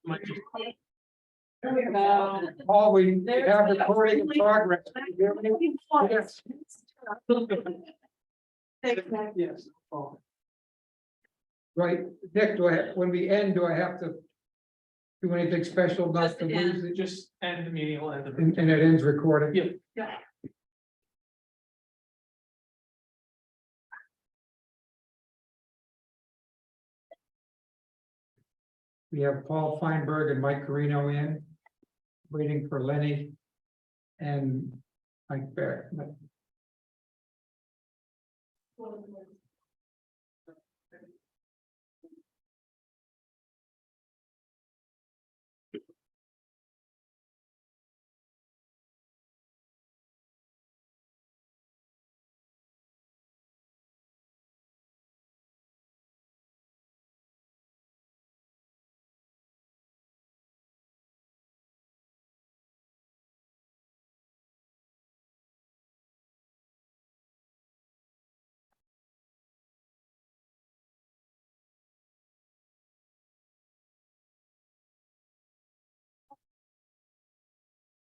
Might just- Paul, we have recording in progress. Can you hear me? Yes. Yes. Oh. Right, Nick, when we end, do I have to do anything special not Just to end. lose it? Just end the meeting, we'll end the. And it ends recording? Yeah. We have Paul Feinberg and Mike Carino in, waiting for Lenny and Mike Barrett.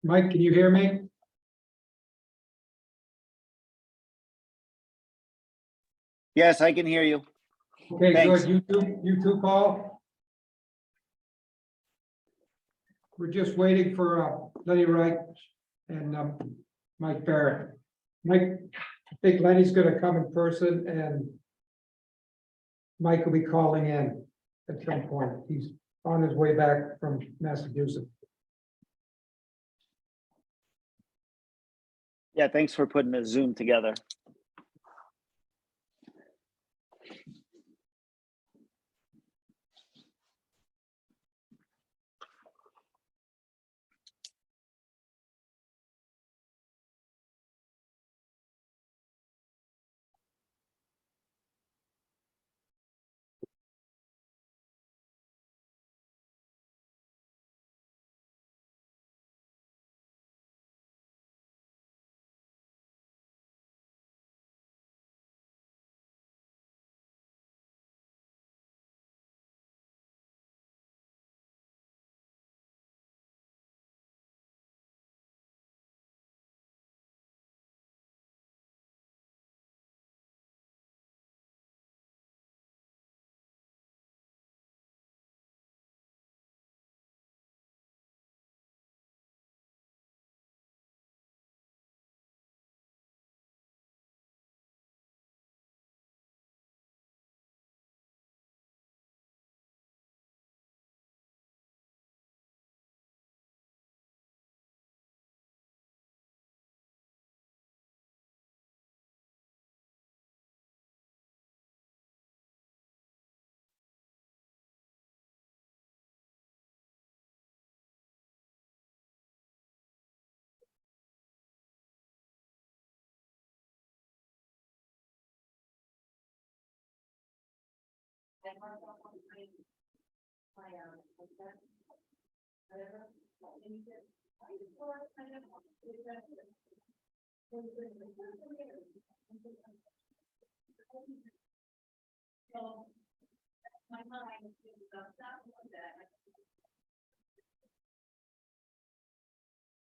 Mike, can you hear me? Yes, I can hear you. Okay, Thanks. good. You too, Paul? We're just waiting for Lenny Wright and Mike Barrett. Mike, I think Lenny's gonna come in person and Mike will be calling in at some point. He's on his way back from Massachusetts. Yeah, thanks for putting the Zoom together.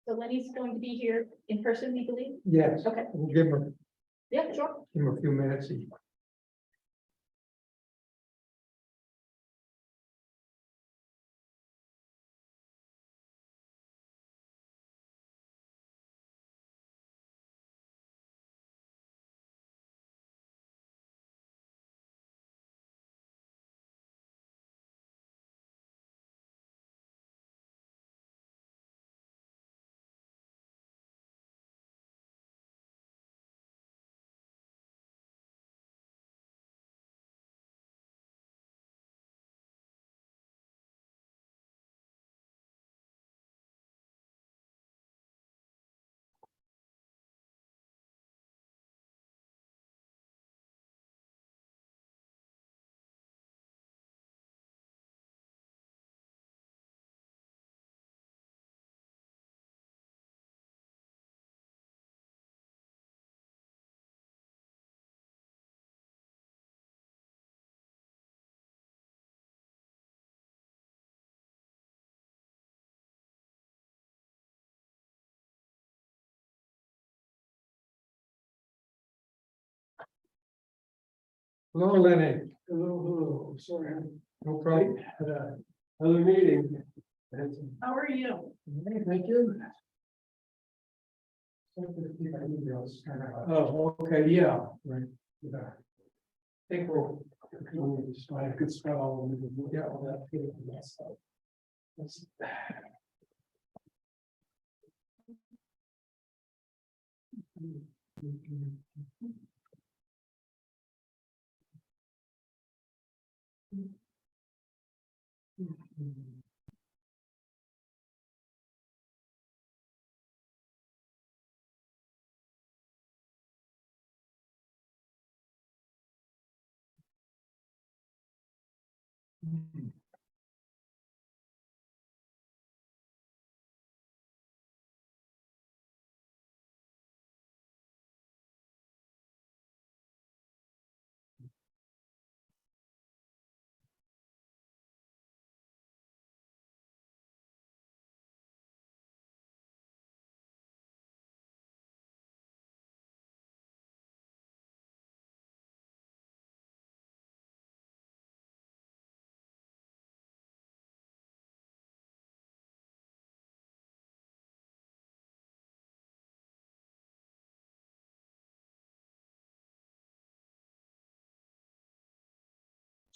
So Lenny's going to be here in person, we believe? Yes. Okay. We'll give him Yeah, sure. a few minutes. Hello, Lenny. Hello, sorry, No problem. had another meeting. How are you? Hey, thank you. Sorry to keep my emails kind of, Oh, okay, yeah. right. I think we'll, I could spell. Yeah. All that. That's-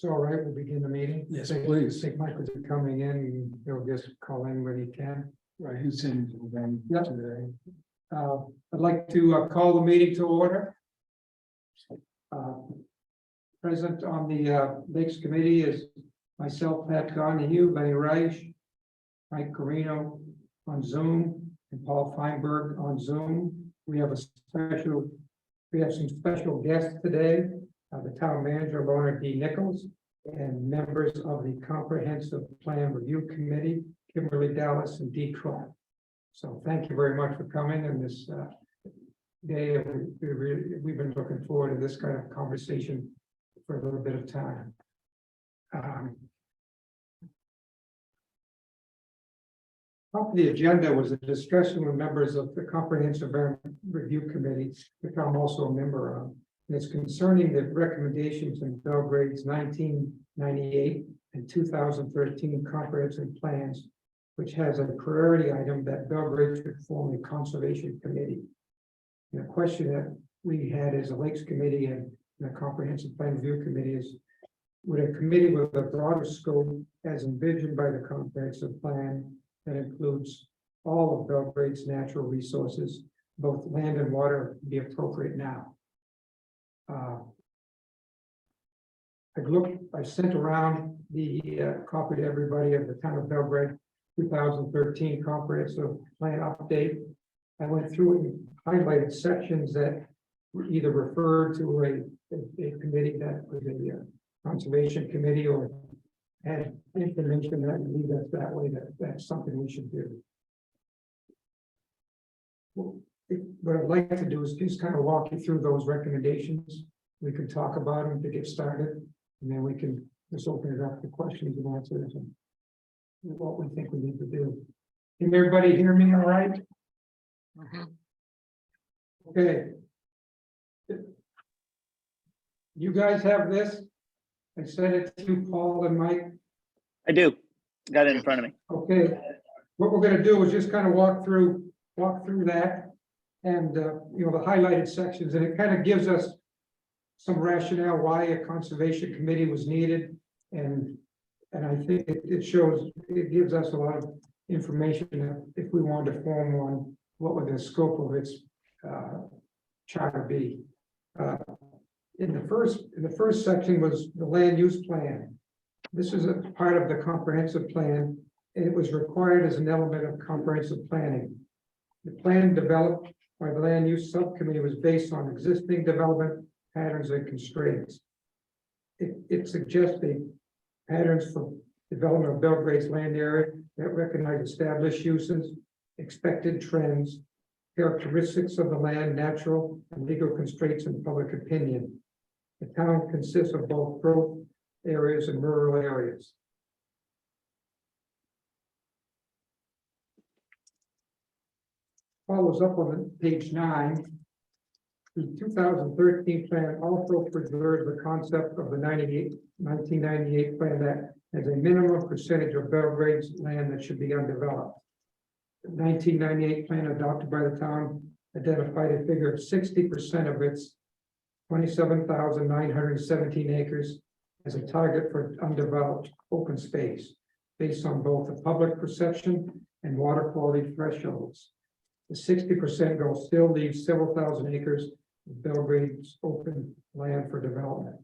it's all right, we'll begin the meeting. Yes, Think- please. Think Michael's coming in, and he'll just call in when he can. Right, who's in them Yep. today? I'd like to call the meeting to order. Present on the Lakes Committee is myself, Pat Donahue, Lenny Reich, Mike Carino on Zoom, and Paul Feinberg on Zoom. We have some special guests today, the town manager, Lorna D. Nichols, and members of the Comprehensive Plan Review Committee, Kimberly Dallas and Dee Clark. So thank you very much for coming on this day. We've been looking forward to this kind of conversation for a little bit of time. Top of the agenda was a discussion with members of the Comprehensive Review Committee, which I'm also a member of. And it's concerning the recommendations in Belgrade's 1998 and 2013 comprehensive plans, which has a priority item that Belgrade should form a conservation committee. And the question that we had as a Lakes Committee and the Comprehensive Plan Review Committee is, would a committee with a broader scope as envisioned by the comprehensive plan that includes all of Belgrade's natural resources, both land and water, be appropriate now? I sent around the copy to everybody of the Town of Belgrade 2013 comprehensive plan update. I went through and highlighted sections that were either referred to a committee that was a conservation committee, or had information that lead us that way, that's something we should do. What I'd like to do is just kind of walk you through those recommendations. We can talk about them to get started, and then we can just open it up to questions and answers and what we think we need to do. Can everybody hear me all right? Okay. You guys have this? I sent it to Paul and Mike. I do. Got it in front of me. Okay, what we're gonna do is just kind of walk through that. And, you know, the highlighted sections, and it kind of gives us some rationale why a conservation committee was needed. And I think it gives us a lot of information that if we wanted to form one, what would the scope of its charter be? In the first section was the land use plan. This is a part of the comprehensive plan, and it was required as an element of comprehensive planning. The plan developed by the land use subcommittee was based on existing development patterns and constraints. It suggested patterns for development of Belgrade's land area that recognize established uses, expected trends, characteristics of the land, natural and legal constraints, and public opinion. The town consists of both growth areas and rural areas. Follows up on page 9. The 2013 plan also preserves the concept of the 1998 plan that has a minimum percentage of Belgrade's land that should be undeveloped. The 1998 plan adopted by the town identified a figure of 60% of its 27,917 acres as a target for undeveloped open space, based on both the public perception and water quality thresholds. The 60% goal still leaves several thousand acres of Belgrade's open land for development.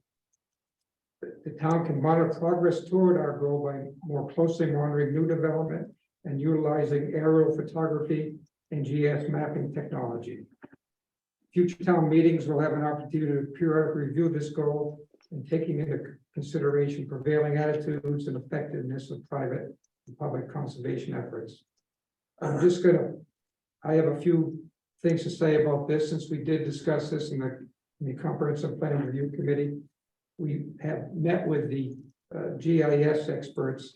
The town can monitor progress toward our goal by more closely monitoring new development and utilizing aerial photography and GIS mapping technology. Future town meetings will have an opportunity to periodically review this goal and taking into consideration prevailing attitudes and effectiveness of private and public conservation efforts. I have a few things to say about this, since we did discuss this in the comprehensive plan review committee. We have met with the GIS experts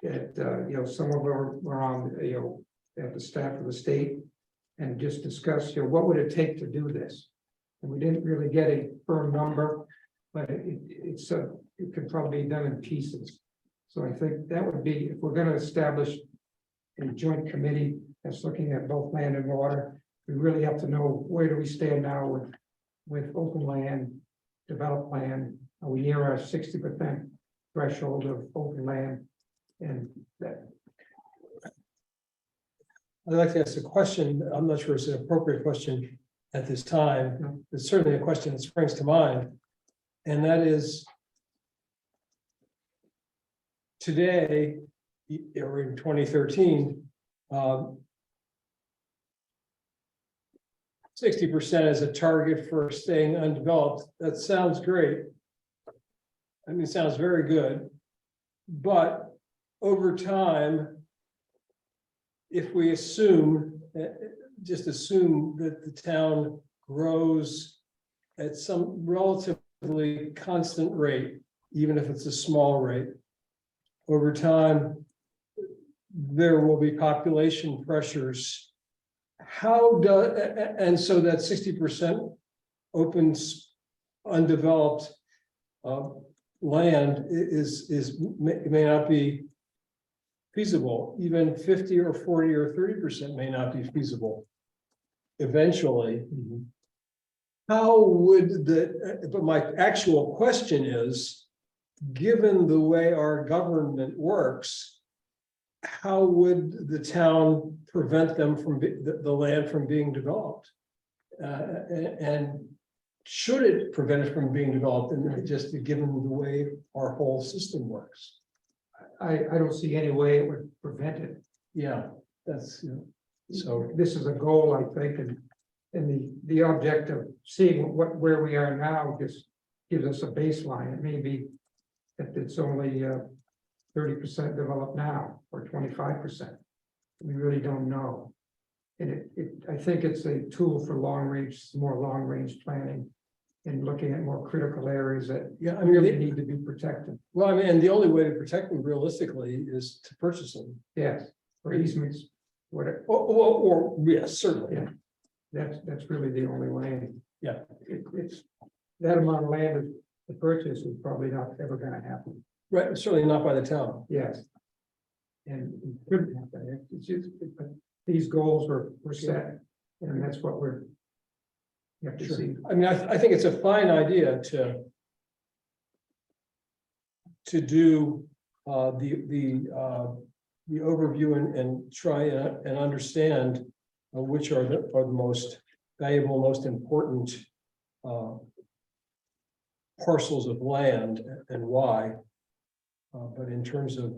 at, some of them were on, at the staff of the state, and just discuss, what would it take to do this? And we didn't really get a firm number, but it could probably be done in pieces. So I think that would be, if we're going to establish a joint committee that's looking at both land and water, we really have to know, where do we stand now with open land, developed land? Are we near our 60% threshold of open land? And that, I'd like to ask a question. I'm not sure it's an appropriate question at this time. It's certainly a question that springs to mind. And that is, today, or in 2013, 60% as a target for staying undeveloped. That sounds great. I mean, it sounds very good. But over time, if we assume, just assume that the town grows at some relatively constant rate, even if it's a small rate, over time, there will be population pressures. And so that 60% opens undeveloped land may not be feasible. Even 50 or 40 or 30% may not be feasible eventually. How would but my actual question is, given the way our government works, how would the town prevent them from the land from being developed? And should it prevent it from being developed, and just given the way our whole system works? I don't see any way it would prevent it. Yeah, that's, so This is a goal, I think, and the object of seeing where we are now just gives us a baseline. It may be that it's only 30% developed now, or 25%. We really don't know. And I think it's a tool for more long range planning, and looking at more critical areas that really need to be protected. well, I mean, and the only way to protect them realistically is to purchase them. Yes, or easements, whatever. Or yes, certainly. Yeah. That's really the only way. Yeah. It's that amount of land to purchase is probably not ever going to happen. Right, certainly not by the town. Yes. And it couldn't happen. It's just, but these goals were set, and that's what you have to Sure. see. I mean, I think it's a fine idea to do the overview and try and understand which are the most valuable, most important parcels of land and why. But in terms of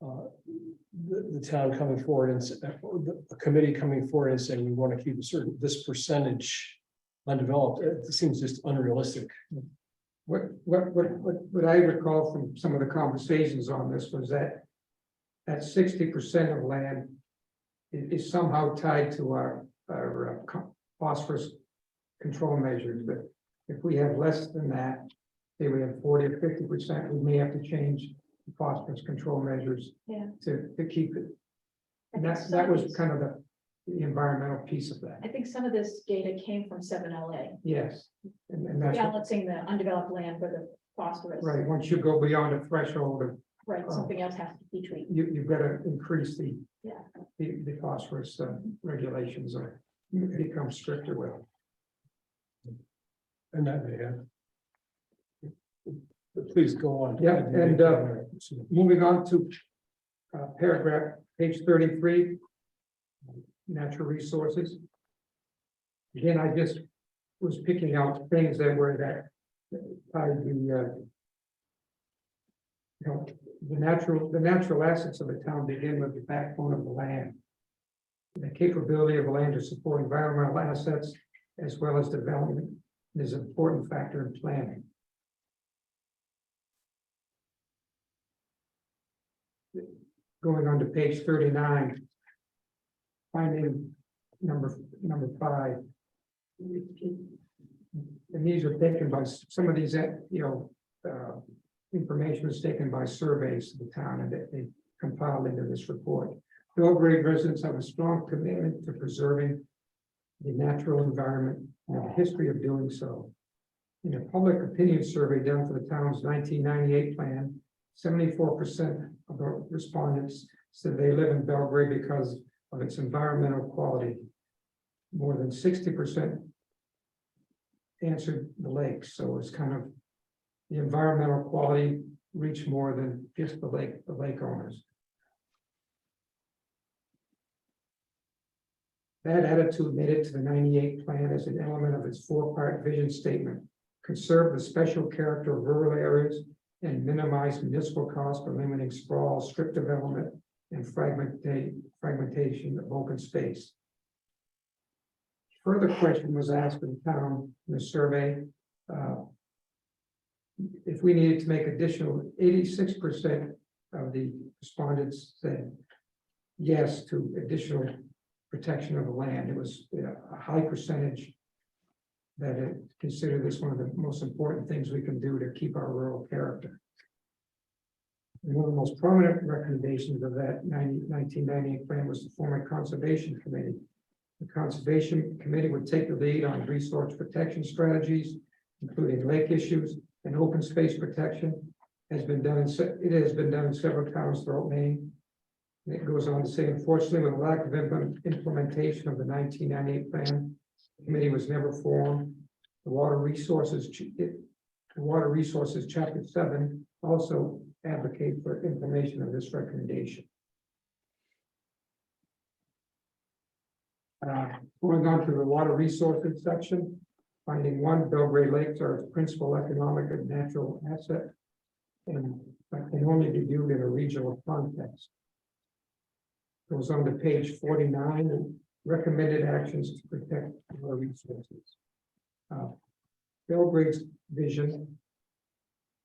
the town coming forward and the committee coming forward and saying we want to keep this percentage undeveloped, it seems just unrealistic. What I recall from some of the conversations on this was that 60% of land is somehow tied to our phosphorus control measures. But if we have less than that, say we have 40 or 50%, we may have to change the phosphorus control measures Yeah. to keep it. And I think that was some- kind of the environmental piece of that. I think some of this data came from 7LA, Yes, and that's, what- balancing the undeveloped land for the phosphorus. right, once you go beyond a threshold of, Right, something else has to be tweaked. you've got to increase the, Yeah. the phosphorus regulations or become stricter with. And that may have. But please go on. Yeah, and, Moving on to paragraph, page 33. Natural resources. Again, I just was picking out things that were that tied the the natural assets of the town begin with the backbone of the land. The capability of the land to support environmental assets as well as development is an important factor in planning. Going on to page 39. Finding number 5. And these are taken by, some of these, information is taken by surveys of the town and that they compiled into this report. Belgrade residents have a strong commitment to preserving the natural environment and have a history of doing so. In a public opinion survey done for the town's 1998 plan, 74% of the respondents said they live in Belgrade because of its environmental quality. More than 60% answered the lakes, so it's kind of the environmental quality reached more than just the lake owners. That attitude made it to the 98 plan as an element of its 4-part vision statement. Conserve the special character of rural areas and minimize municipal costs by limiting sprawl, strip development, and fragmentation of open space. Further question was asked in the town in the survey. If we needed to make additional, 86% of the respondents said yes to additional protection of the land. It was a high percentage that consider this one of the most important things we can do to keep our rural character. And one of the most prominent recommendations of that 1998 plan was to form a conservation committee. The conservation committee would take the lead on resource protection strategies, including lake issues and open space protection. It has been done in several towns throughout Maine. And it goes on to say, unfortunately, with a lack of implementation of the 1998 plan, the committee was never formed. The Water Resources Chapter 7 also advocate for implementation of this recommendation. Going on to the water resources section, finding 1, Belgrade Lakes are its principal economic and natural asset, and that can only be viewed in a regional context. Goes on to page 49, recommended actions to protect our resources. Belgrade's vision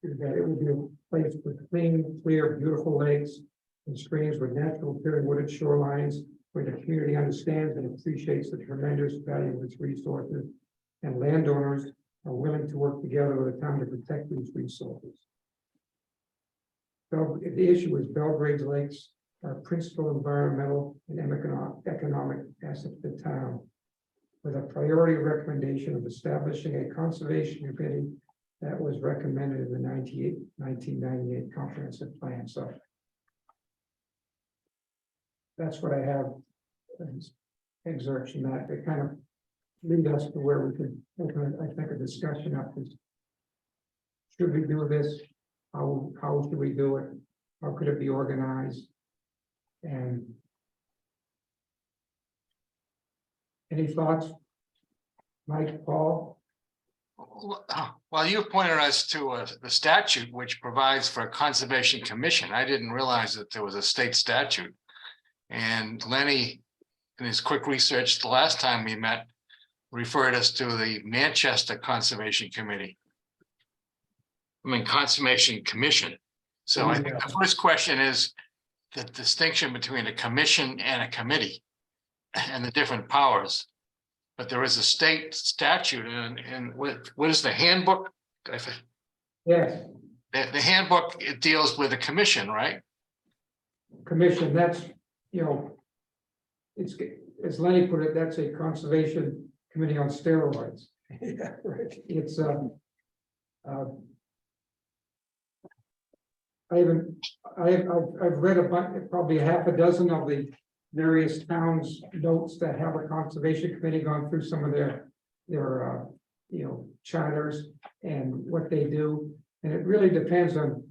is that it will be a place with clean, clear, beautiful lakes and streams with natural clearing wooded shorelines, where the community understands and appreciates the tremendous value of its resources, and landowners are willing to work together with the town to protect these resources. So the issue is Belgrade's lakes are principal environmental and economic asset of the town, with a priority recommendation of establishing a conservation committee that was recommended in the 1998 comprehensive plan. So that's what I have as excerpts from that. They kind of lead us to where we can open, I think, a discussion up. Should we do this? How should we do it? How could it be organized? And any thoughts, Mike, Paul? Well, you pointed us to the statute which provides for a conservation commission. I didn't realize that there was a state statute. And Lenny, in his quick research the last time we met, referred us to the Manchester Conservation Committee. Conservation Commission. So I think the first question is the distinction between a commission and a committee and the different powers. But there is a state statute and what is the handbook? Yes, The handbook, it deals with a commission, right? commission, that's, it's as Lenny put it, that's a conservation committee on steroids. Yeah, right. It's I've read about probably half a dozen of the various towns' notes that have a conservation committee gone through some of their charters and what they do. And it really depends on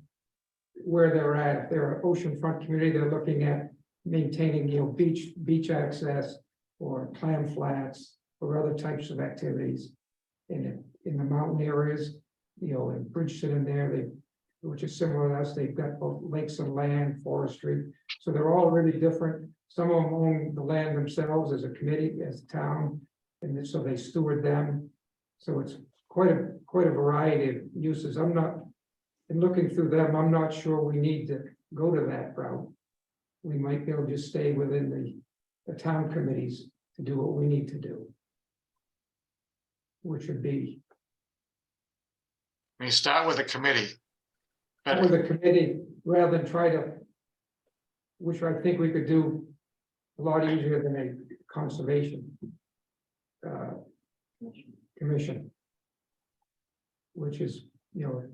where they're at. If they're an oceanfront community, they're looking at maintaining, beach access or clam flats or other types of activities. In the mountain areas, in Bridgeton in there, which is similar to us, they've got both lakes and land, forestry. So they're all really different. Some of them own the land themselves as a committee, as a town, and then so they steward them. So it's quite a variety of uses. In looking through them, I'm not sure we need to go to that route. We might be able to just stay within the town committees to do what we need to do. Which would be You start with a committee. with But a committee rather than try to. Which I think we could do a lot easier than a conservation. Commission. Which is,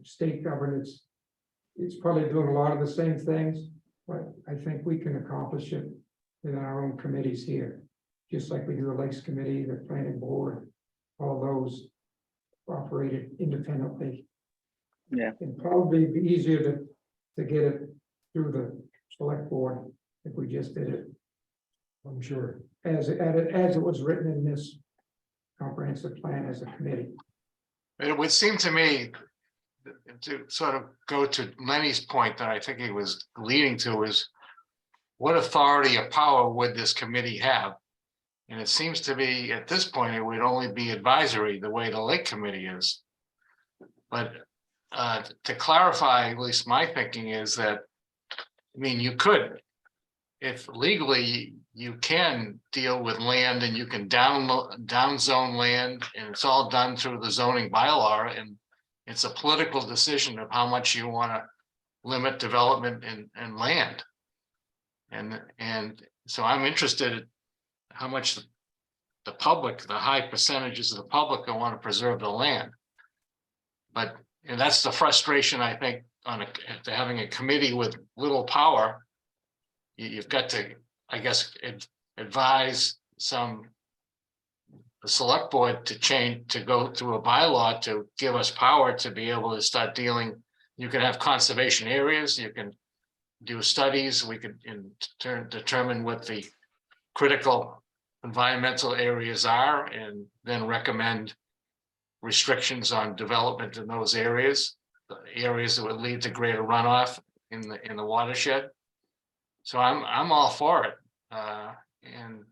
state governance. It's probably doing a lot of the same things, but I think we can accomplish it within our own committees here. Just like we do the Lakes Committee, the Planning Board, all those operated independently. Yeah. It'd probably be easier to get it through the select board if we just did it I'm sure. as it was written in this comprehensive plan as a committee. it would seem to me to sort of go to Lenny's point that I think he was leading to is what authority or power would this committee have? And it seems to be at this point, it would only be advisory the way the Lake Committee is. But to clarify, at least my thinking is that, you could, if legally you can deal with land and you can down zone land, and it's all done through the zoning bylaw, and it's a political decision of how much you want to limit development in land. And so I'm interested in how much the public, the high percentages of the public who want to preserve the land. But, and that's the frustration, I think, to having a committee with little power. You've got to, I guess, advise the select board to go through a bylaw to give us power to be able to start dealing. You can have conservation areas, you can do studies, we could determine what the critical environmental areas are and then recommend restrictions on development in those areas, the areas that would lead to greater runoff in the watershed. So I'm all for it. And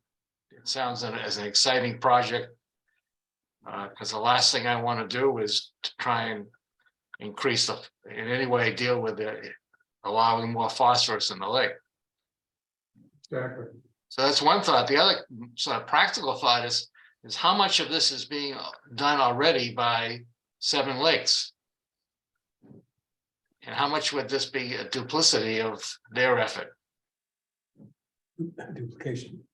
it sounds as an exciting project. Because the last thing I want to do is to try and increase in any way deal with allowing more phosphorus in the lake. Exactly. So that's one thought. The other sort of practical thought is how much of this is being done already by Seven Lakes? And how much would this be a duplicity of their effort? Duplication.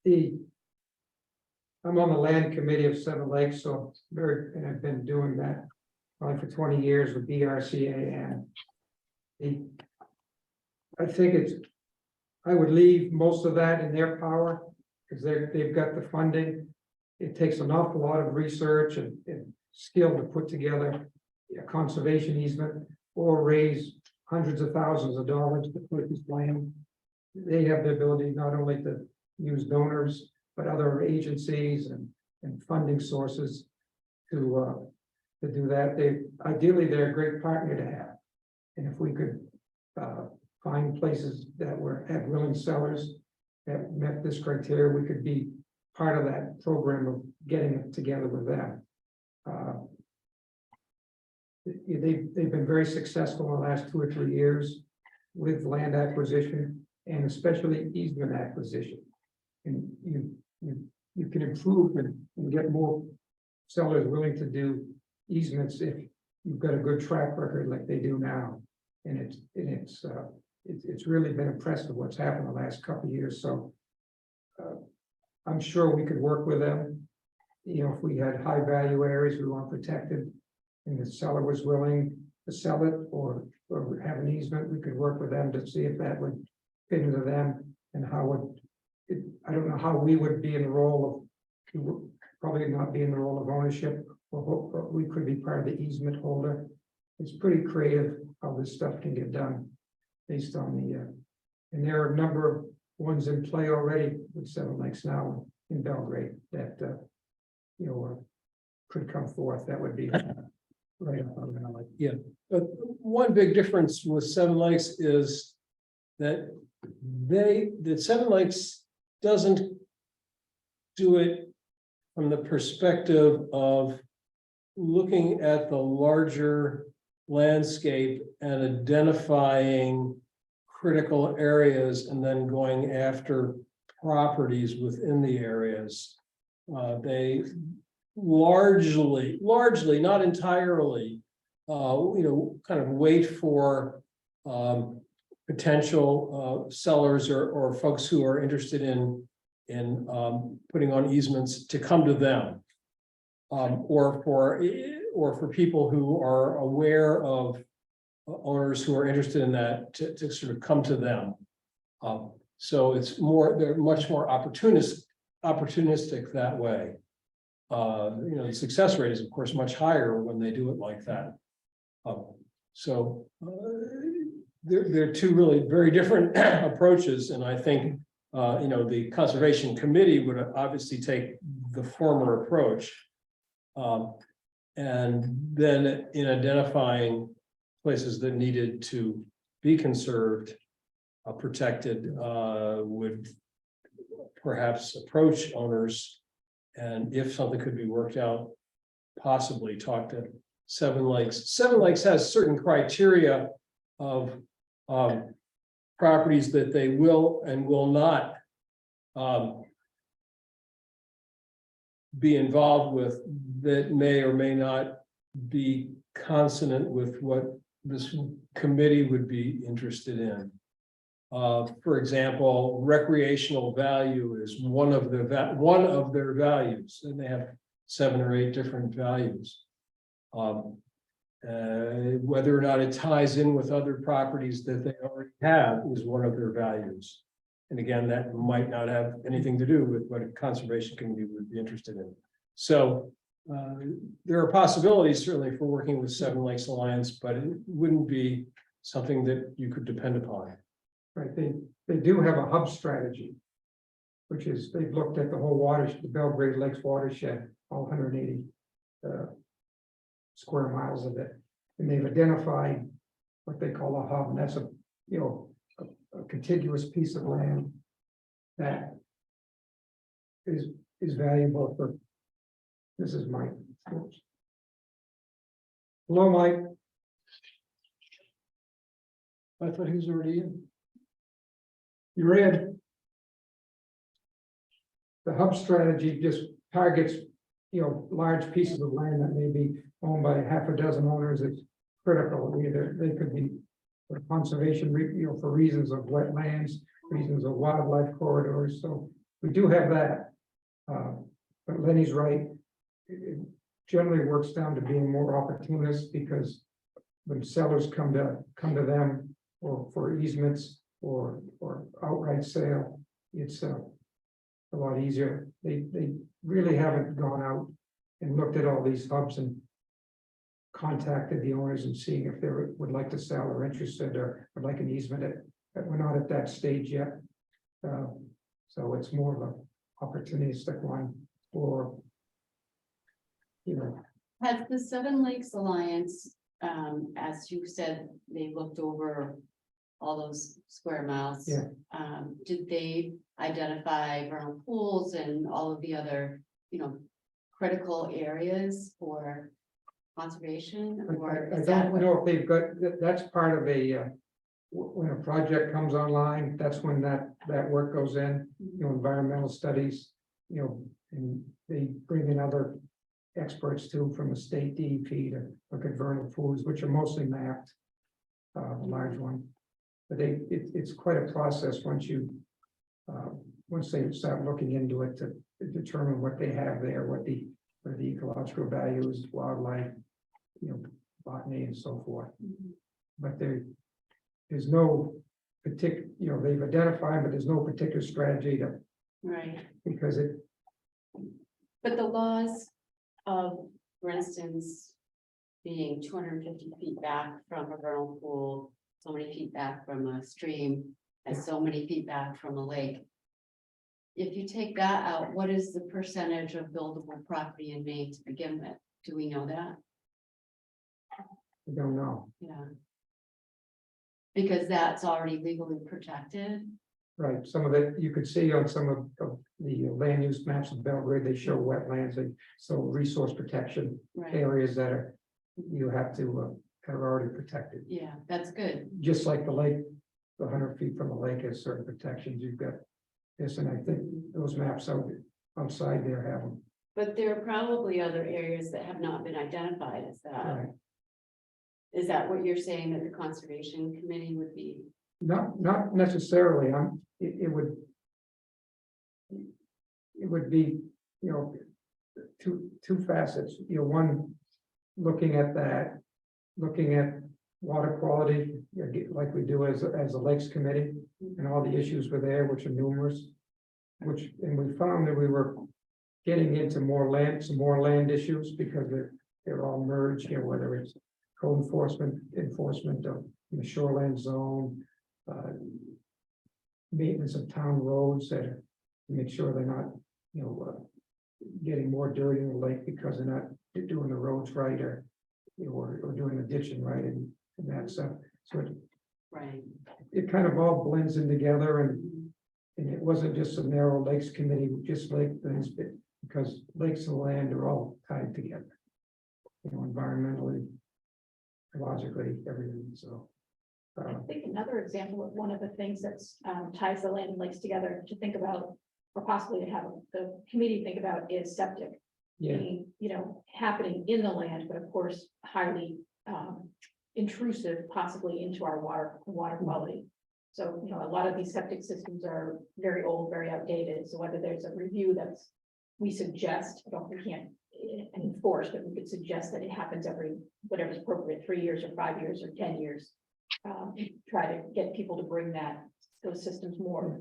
I'm on the land committee of Seven Lakes, so and I've been doing that probably for 20 years with BRCA, and I think I would leave most of that in their power because they've got the funding. It takes an awful lot of research and skill to put together a conservation easement or raise hundreds of thousands of dollars to put this land. They have the ability not only to use donors, but other agencies and funding sources to do that. Ideally, they're a great partner to have. And if we could find places that had willing sellers that met this criteria, we could be part of that program of getting it together with them. They've been very successful in the last 2 or 3 years with land acquisition and especially easement acquisition. And you can improve and get more sellers willing to do easements if you've got a good track record like they do now. And it's really been impressive what's happened the last couple of years. So I'm sure we could work with them. You know, if we had high value areas we want protected and the seller was willing to sell it or have an easement, we could work with them to see if that would fit into them and how would. I don't know how we would be in the role of, we would probably not be in the role of ownership, or we could be part of the easement holder. It's pretty creative how this stuff can get done based on the, and there are a number of ones in play already with Seven Lakes now in Belgrade that, could come forth. That would be right up on the alley. But one big difference with Seven Lakes is that Seven Lakes doesn't do it from the perspective of looking at the larger landscape and identifying critical areas and then going after properties within the areas. They largely, not entirely, kind of wait for potential sellers or folks who are interested in putting on easements to come to them. Or for people who are aware of owners who are interested in that to sort of come to them. So they're much more opportunistic that way. The success rate is of course much higher when they do it like that. They're two really very different approaches, and I think the Conservation Committee would obviously take the former approach. And then in identifying places that needed to be conserved, protected, would perhaps approach owners, and if something could be worked out, possibly talk to Seven Lakes. Seven Lakes has certain criteria of properties that they will and will not be involved with that may or may not be consonant with what this committee would be interested in. For example, recreational value is one of their values, and they have 7 or 8 different values. Whether or not it ties in with other properties that they already have is one of their values. And again, that might not have anything to do with what a conservation committee would be interested in. So there are possibilities certainly for working with Seven Lakes Alliance, but it wouldn't be something that you could depend upon. Right, they do have a hub strategy, which is they've looked at the whole watershed, the Belgrade Lakes watershed, all 180 square miles of it, and they've identified what they call a hub, and that's a contiguous piece of land that is valuable for. This is Mike. Hello, Mike. I thought he was already in. You're in. The hub strategy just targets, large pieces of land that may be owned by half a dozen owners. It's critical. Either they could be for conservation, for reasons of wetlands, reasons of wildlife corridors. So we do have that. But Lenny's right. It generally works down to being more opportunist, because when sellers come to them or for easements or outright sale, it's a lot easier. They really haven't gone out and looked at all these hubs and contacted the owners and seeing if they would like to sell or interested or would like an easement. We're not at that stage yet. So it's more of an opportunistic one for, Has the Seven Lakes Alliance, as you said, they looked over all those square miles? Yeah. Did they identify vernal pools and all of the other, critical areas for conservation? Or I is that don't know if they've got, that's part of a, when a project comes online, that's when that work goes in, environmental studies, and they bring in other experts too from the state DEP to look at vernal pools, which are mostly mapped, a large one. But it's quite a process once you once they start looking into it to determine what they have there, what the ecological values, wildlife, botany and so forth. But there's no they've identified, but there's no particular strategy to, Right, because it, but the laws of, for instance, being 250 feet back from a vernal pool, so many feet back from a stream, and so many feet back from a lake. If you take that out, what is the percentage of buildable property in Maine to begin with? Do we know that? I don't know, Yeah. Because that's already legally protected. right, some of it, you could see on some of the land use maps of Belgrade, they show wetlands and so resource protection Right, areas that are, you have to, are already protected. yeah, that's good. Just like the lake, the 100 feet from the lake has certain protections, you've got this, and I think those maps outside there have them. But there are probably other areas that have not been identified as that. Right. Is that what you're saying, that the conservation committee would be? Not necessarily, it would be, two facets, one, looking at that, looking at water quality, like we do as a Lakes Committee, and all the issues were there, which are numerous. And we found that we were getting into some more land issues, because they're all merged, whether it's code enforcement of the shoreline zone, maintenance of town roads that are, to make sure they're not, getting more dirt in the lake because they're not doing the roads right, or doing the ditching right and that stuff. So Right. it kind of all blends in together, and it wasn't just a narrow lakes committee, just lake things, but because lakes and land are all tied together. Environmentally, ecologically, everything, so. I think another example of one of the things that's ties the land and lakes together to think about, or possibly to have the committee think about, is septic. Yeah, Being, happening in the land, but of course, highly intrusive possibly into our water quality. So, a lot of these septic systems are very old, very outdated. So whether there's a review we suggest, we can't enforce, but we could suggest that it happens every, whatever's appropriate, 3 years or 5 years or 10 years. Try to get people to bring those systems more,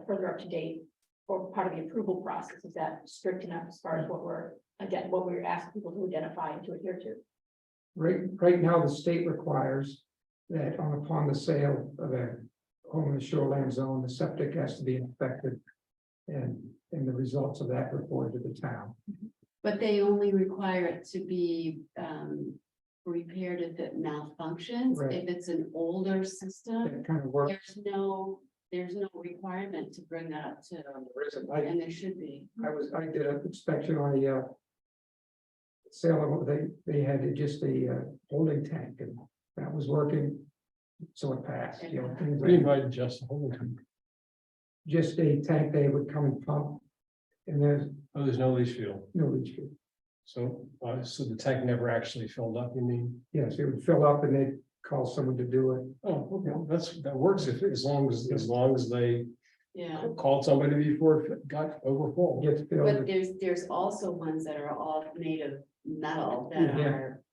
further up to date, or part of the approval process. Is that strict enough as far as what we're asking people to identify and to adhere to? right now, the state requires that upon the sale of a home in the shoreline zone, the septic has to be inspected. And the results of that reported to the town. But they only require it to be repaired if it malfunctions. Right. If it's an older system, It kind of works. there's no requirement to bring that up to, There isn't. and there should be. I did an inspection on the sale of, they had just a holding tank, and that was working. So it passed, things We like invited Justin Holden. just a tank they would come and pump. And there's Oh, there's no leach field. no leach field. So the tank never actually filled up, you mean? Yes, it would fill up and they'd call someone to do it. Oh, okay, that works as long as they Yeah, called somebody before it got overfull. Gets but filled. there's also ones that are all made of metal that Yeah. are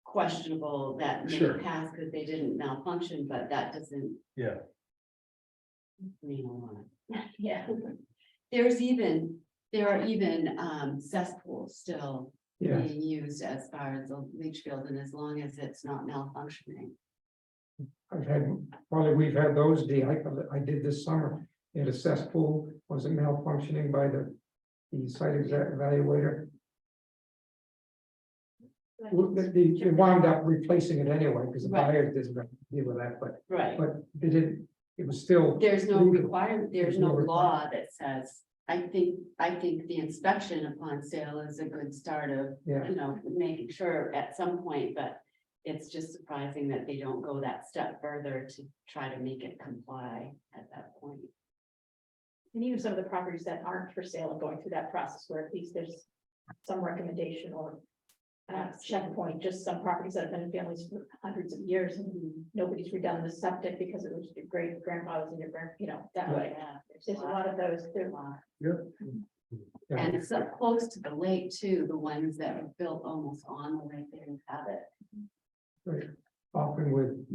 questionable, that may Sure. pass because they didn't malfunction, but that doesn't Yeah, mean a lot. Yeah. There are even cesspools still Yeah, being used as far as the leach field, and as long as it's not malfunctioning. we've had those, I did this summer, we had a cesspool, wasn't malfunctioning by the site evaluator. They wound up replacing it anyway, because the Right. buyers didn't deal with that, Right. but they didn't, it was still. There's no legal. requirement, there's no law that says, I think the inspection upon sale is a good start of, Yeah, making sure at some point, but it's just surprising that they don't go that step further to try to make it comply at that point. And even some of the properties that aren't for sale and going through that process, where at least there's some recommendation or checkpoint, just some properties that have been in families for hundreds of years and nobody's redone the septic because it was your great grandfathers and your that way. Yeah, There's a lot of those too. And it's so close to the lake too, the ones that were built almost on the lake, they didn't have it. Right. Often with,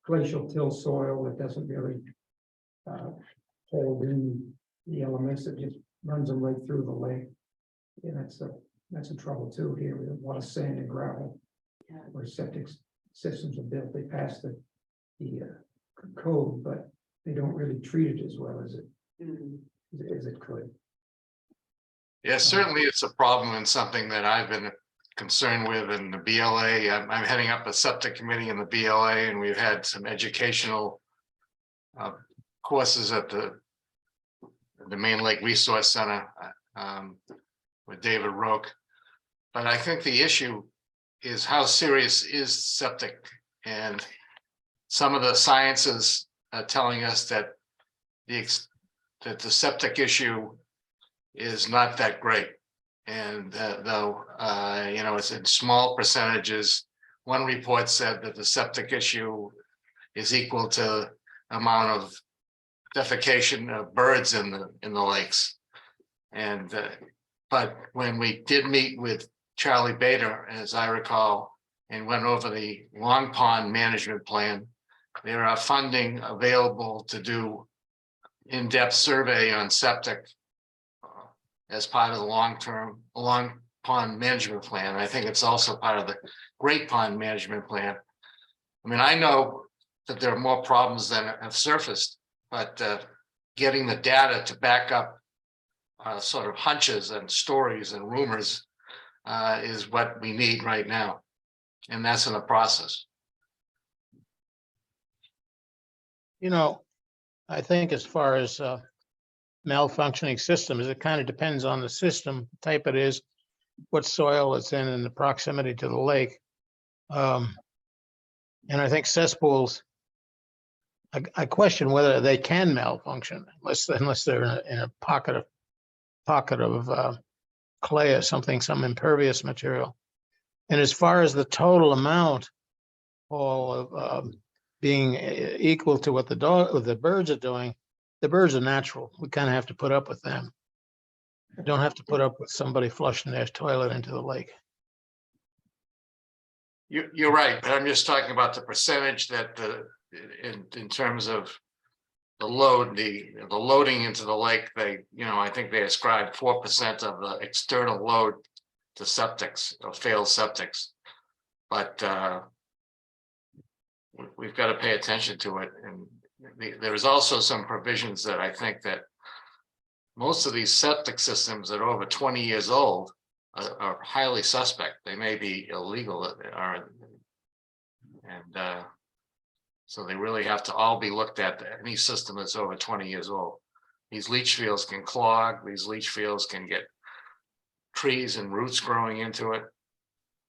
glacial till soil that doesn't really hold in the elements, that just runs them right through the lake. Yeah, that's a trouble too here, with a lot of sand and gravel. Yeah. Where septic systems are built, they pass the code, but they don't really treat it as well as it could. Yes, certainly it's a problem and something that I've been concerned with in the BLA. I'm heading up a septic committee in the BLA, and we've had some educational courses at the Main Lake Resource Center with David Roque. But I think the issue is how serious is septic, and some of the sciences are telling us that the septic issue is not that great. And though, it's in small percentages. One report said that the septic issue is equal to amount of defecation of birds in the lakes. And but when we did meet with Charlie Bader, as I recall, and went over the Long Pond management plan, there are funding available to do in-depth survey on septic as part of the Long Pond management plan. I think it's also part of the Great Pond management plan. I mean, I know that there are more problems than have surfaced, but getting the data to back up sort of hunches and stories and rumors is what we need right now. And that's in the process. I think as far as malfunctioning systems, it kind of depends on the system type it is, what soil it's in, and the proximity to the lake. And I think cesspools, I question whether they can malfunction unless they're in a pocket of clay or something, some impervious material. And as far as the total amount, all of being equal to what the birds are doing, the birds are natural. We kind of have to put up with them. We don't have to put up with somebody flushing their toilet into the lake. You're right, but I'm just talking about the percentage that in terms of the load, the loading into the lake, I think they ascribe 4% of the external load to septics or failed septics. But we've got to pay attention to it. And there is also some provisions that I think that most of these septic systems that are over 20 years old are highly suspect. They may be illegal, and so they really have to all be looked at. Any system that's over 20 years old. These leach fields can clog. These leach fields can get trees and roots growing into it.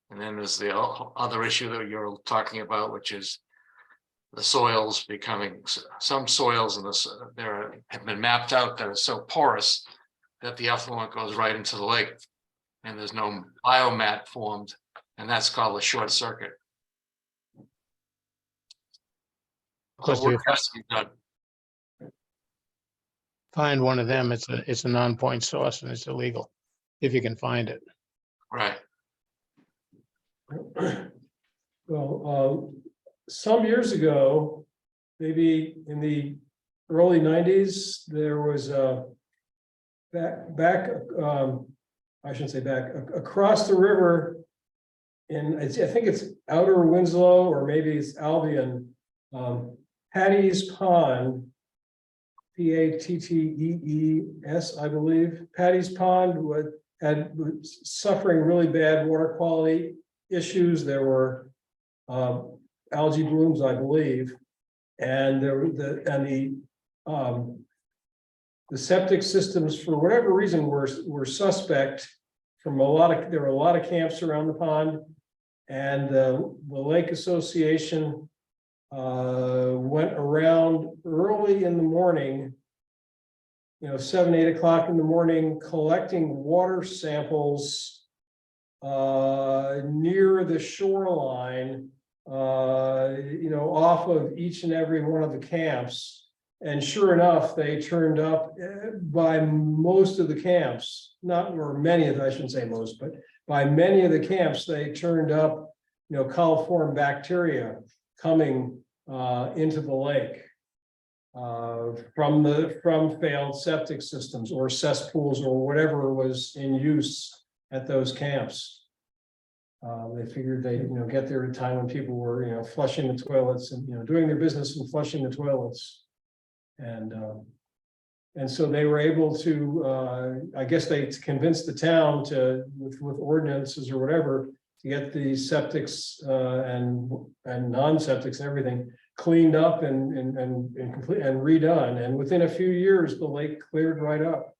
And then there's the other issue that you're talking about, which is the soils becoming, some soils in this have been mapped out that are so porous that the effluent goes right into the lake, and there's no biomat formed, and that's called a short circuit. So Because if you work has to be done. find one of them, it's a non-point source and it's illegal if you can find it. Right. Well, some years ago, maybe in the early 90s, there was a I shouldn't say back, across the river I think it's Outer Winslow, or maybe it's Albion, Patty's Pond, Pattees, I believe. Patty's Pond was suffering really bad water quality issues. There were algae blooms, I believe, and the septic systems, for whatever reason, were suspect. There were a lot of camps around the pond, and the Lake Association went around early in the morning, 7, 8 o'clock in the morning, collecting water samples near the shoreline, off of each and every one of the camps. And sure enough, they turned up by most of the camps, not, or many of, I shouldn't say most, but by many of the camps, they turned up, coliform bacteria coming into the lake from failed septic systems or cesspools or whatever was in use at those camps. They figured they'd, get there at a time when people were, flushing the toilets and, doing their business and flushing the toilets. And so they were able to, I guess they convinced the town to, with ordinances or whatever, to get the septics and non-septics and everything cleaned up and complete and redone. And within a few years, the lake cleared right up.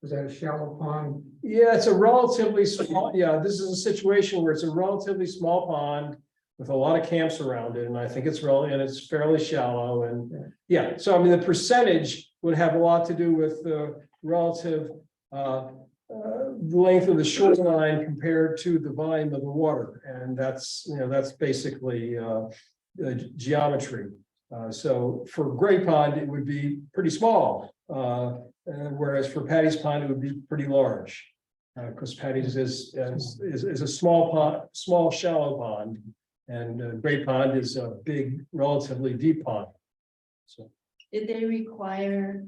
Was that a shallow pond? Yeah, it's a relatively small, this is a situation where it's a relatively small pond with a lot of camps around it, and I think it's it's fairly shallow, and so I mean, the percentage would have a lot to do with the relative length of the shoreline compared to the volume of the water, and that's basically the geometry. So for Great Pond, it would be pretty small, whereas for Patty's Pond, it would be pretty large, because Patty's is a small pond, small shallow pond. And Great Pond is a big, relatively deep pond. So Did they require,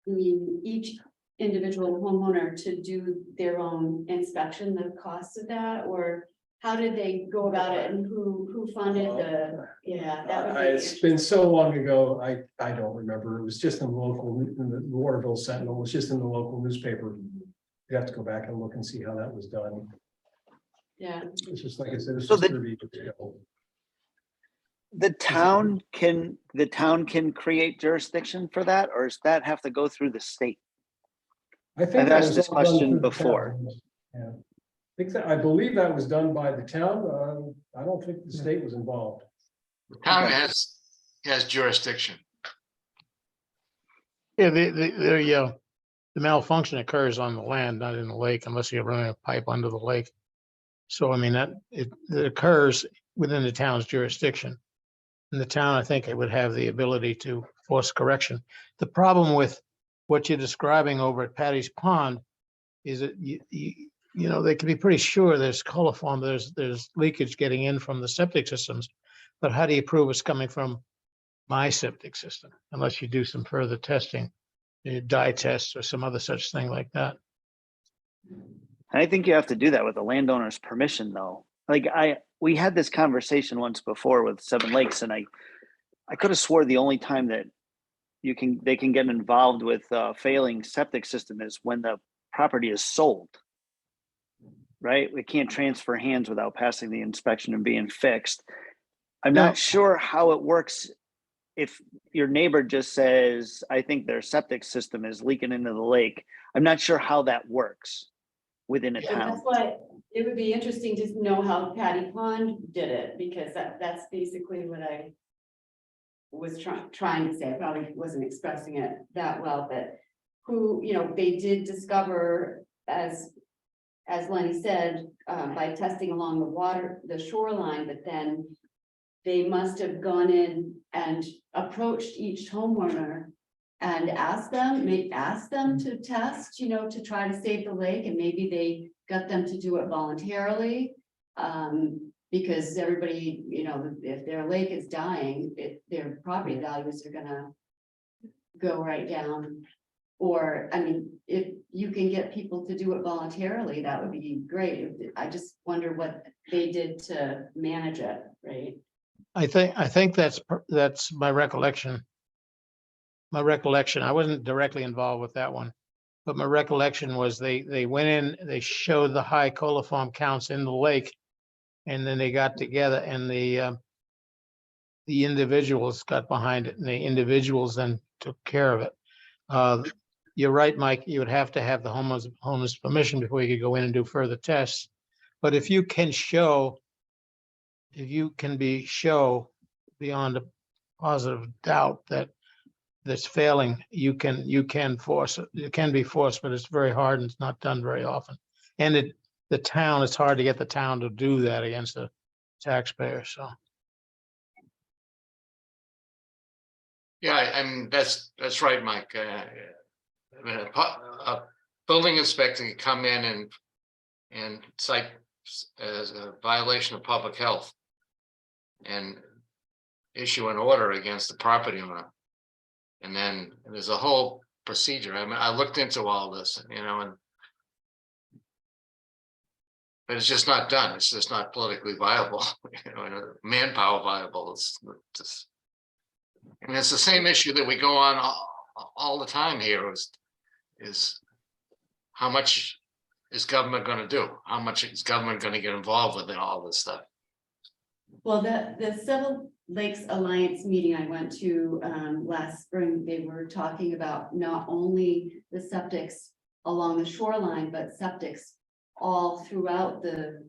each individual homeowner to do their own inspection, the cost of that, or how did they go about it, and who funded that would be. it's been so long ago, I don't remember. It was just in the Waterville Sentinel, it was just in the local newspaper. You have to go back and look and see how that was done. Yeah, It's just like I said, it's So just 30 years ago. The town can create jurisdiction for that, or does that have to go through the state? I think I've that asked was this all done question through the before. town. Yeah. I believe that was done by the town. I don't think the state was involved. The town Okay. has jurisdiction. Yeah, the malfunction occurs on the land, not in the lake, unless you're running a pipe under the lake. So I mean, it occurs within the town's jurisdiction. And the town, I think, it would have the ability to force correction. The problem with what you're describing over at Patty's Pond is that they can be pretty sure there's coliform, there's leakage getting in from the septic systems. But how do you prove it's coming from my septic system unless you do some further testing, dye tests or some other such thing like that? I think you have to do that with the landowner's permission, though. Like we had this conversation once before with Seven Lakes, and I could have swore the only time that they can get involved with failing septic system is when the property is sold. Right? We can't transfer hands without passing the inspection and being fixed. I'm not sure how it works if your neighbor just says, I think their septic system is leaking into the lake. I'm not sure how that works within a so town. that's why it would be interesting to know how Patty Pond did it, because that's basically what I was trying to say. I probably wasn't expressing it that well, but they did discover, as Lenny said, by testing along the shoreline, but then they must have gone in and approached each homeowner and asked them to test, to try to save the lake, and maybe they got them to do it voluntarily. Because everybody, if their lake is dying, their property values are gonna go right down. Or, I mean, if you can get people to do it voluntarily, that would be great. I just wonder what they did to manage it, right? I think that's my recollection. I wasn't directly involved with that one, but my recollection was they went in, they showed the high coliform counts in the lake, and then they got together and the individuals got behind it, and the individuals then took care of it. You're right, Mike. You would have to have the homeowner's permission before you could go in and do further tests. But if you can show beyond a positive doubt that that's failing, you can force it. It can be forced, but it's very hard and it's not done very often. And the town, it's hard to get the town to do that against the taxpayer, so. Yeah, I mean, that's right, Mike. I mean, a building inspector can come in and cite as a violation of public health and issue an order against the property owner. And then there's a whole procedure. I mean, I looked into all this, you know, and but it's just not done. It's just not politically viable, you know, and manpower viable. It's just, and it's the same issue that we go on all the time here is how much is government going to do? How much is government going to get involved with in all this stuff? Well, the Seven Lakes Alliance meeting I went to last spring, they were talking about not only the septics along the shoreline, but septics all throughout the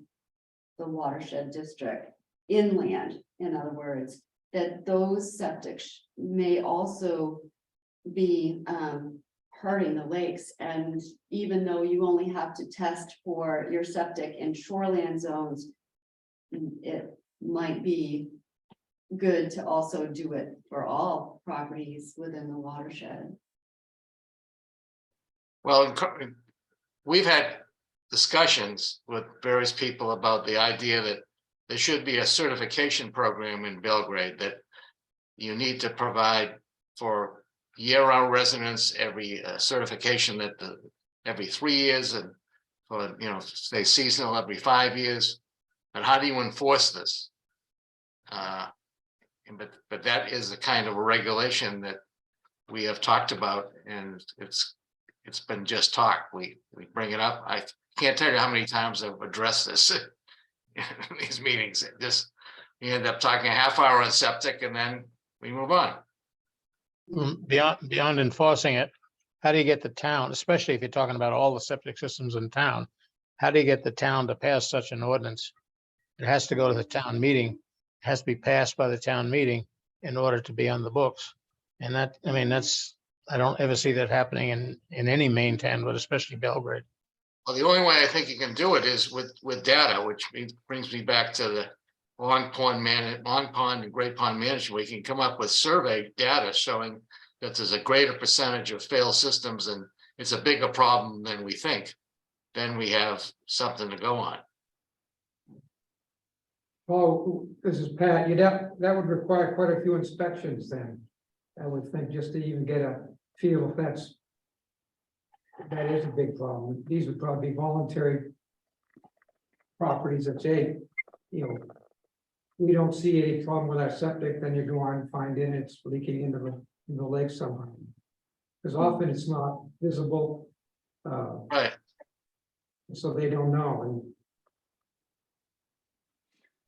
watershed district, inland, in other words, that those septics may also be hurting the lakes. And even though you only have to test for your septic in shoreland zones, it might be good to also do it for all properties within the watershed. Well, we've had discussions with various people about the idea that there should be a certification program in Belgrade that you need to provide for year-round residents every certification that every 3 years, and for, you know, say seasonal every 5 years. And how do you enforce this? But that is a kind of a regulation that we have talked about, and it's been just talk. We bring it up. I can't tell you how many times I've addressed this in these meetings. You end up talking a half hour on septic, and then we move on. Beyond enforcing it, how do you get the town, especially if you're talking about all the septic systems in town? How do you get the town to pass such an ordinance? It has to go to the town meeting, it has to be passed by the town meeting in order to be on the books. And that, I mean, I don't ever see that happening in any main town, but especially Belgrade. Well, the only way I think you can do it is with data, which brings me back to the Long Pond and Great Pond management. We can come up with survey data showing that there's a greater percentage of failed systems, and it's a bigger problem than we think. Then we have something to go on. Oh, this is Pat. That would require quite a few inspections then. I would think, just to even get a feel if that is a big problem. These would probably be voluntary properties that say, you know, we don't see any problem with our septic, then you go on and find it's leaking into the lake somehow. Because often it's not visible. Right. So they don't know. And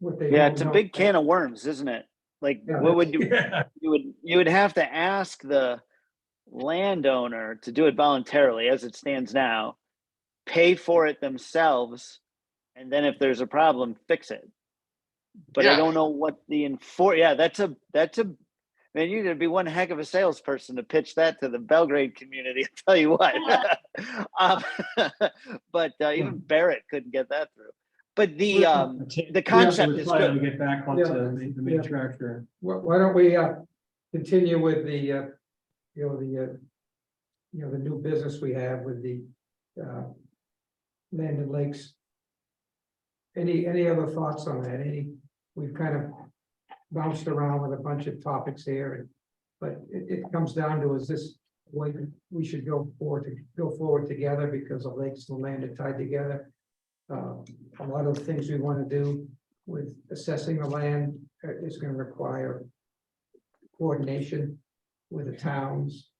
what they Yeah, don't it's a know- big can of worms, isn't it? Like, Yeah, what would that's- you would have to ask the landowner to do it voluntarily as it stands now, pay for it themselves, and then if there's a problem, fix it. But I Yeah. don't know what the that's a man, you're gonna be one heck of a salesperson to pitch that to the Belgrade community, I'll tell you what. But even Barrett couldn't get that through. But the concept is good. Get back onto the manufacturer. Why don't we continue with the the new business we have with the Land and Lakes. Any other thoughts on that? We've kind of bounced around with a bunch of topics here, but it comes down to, is this way we should go forward together, because the lakes and the land are tied together. A lot of the things we want to do with assessing the land is going to require coordination with the towns.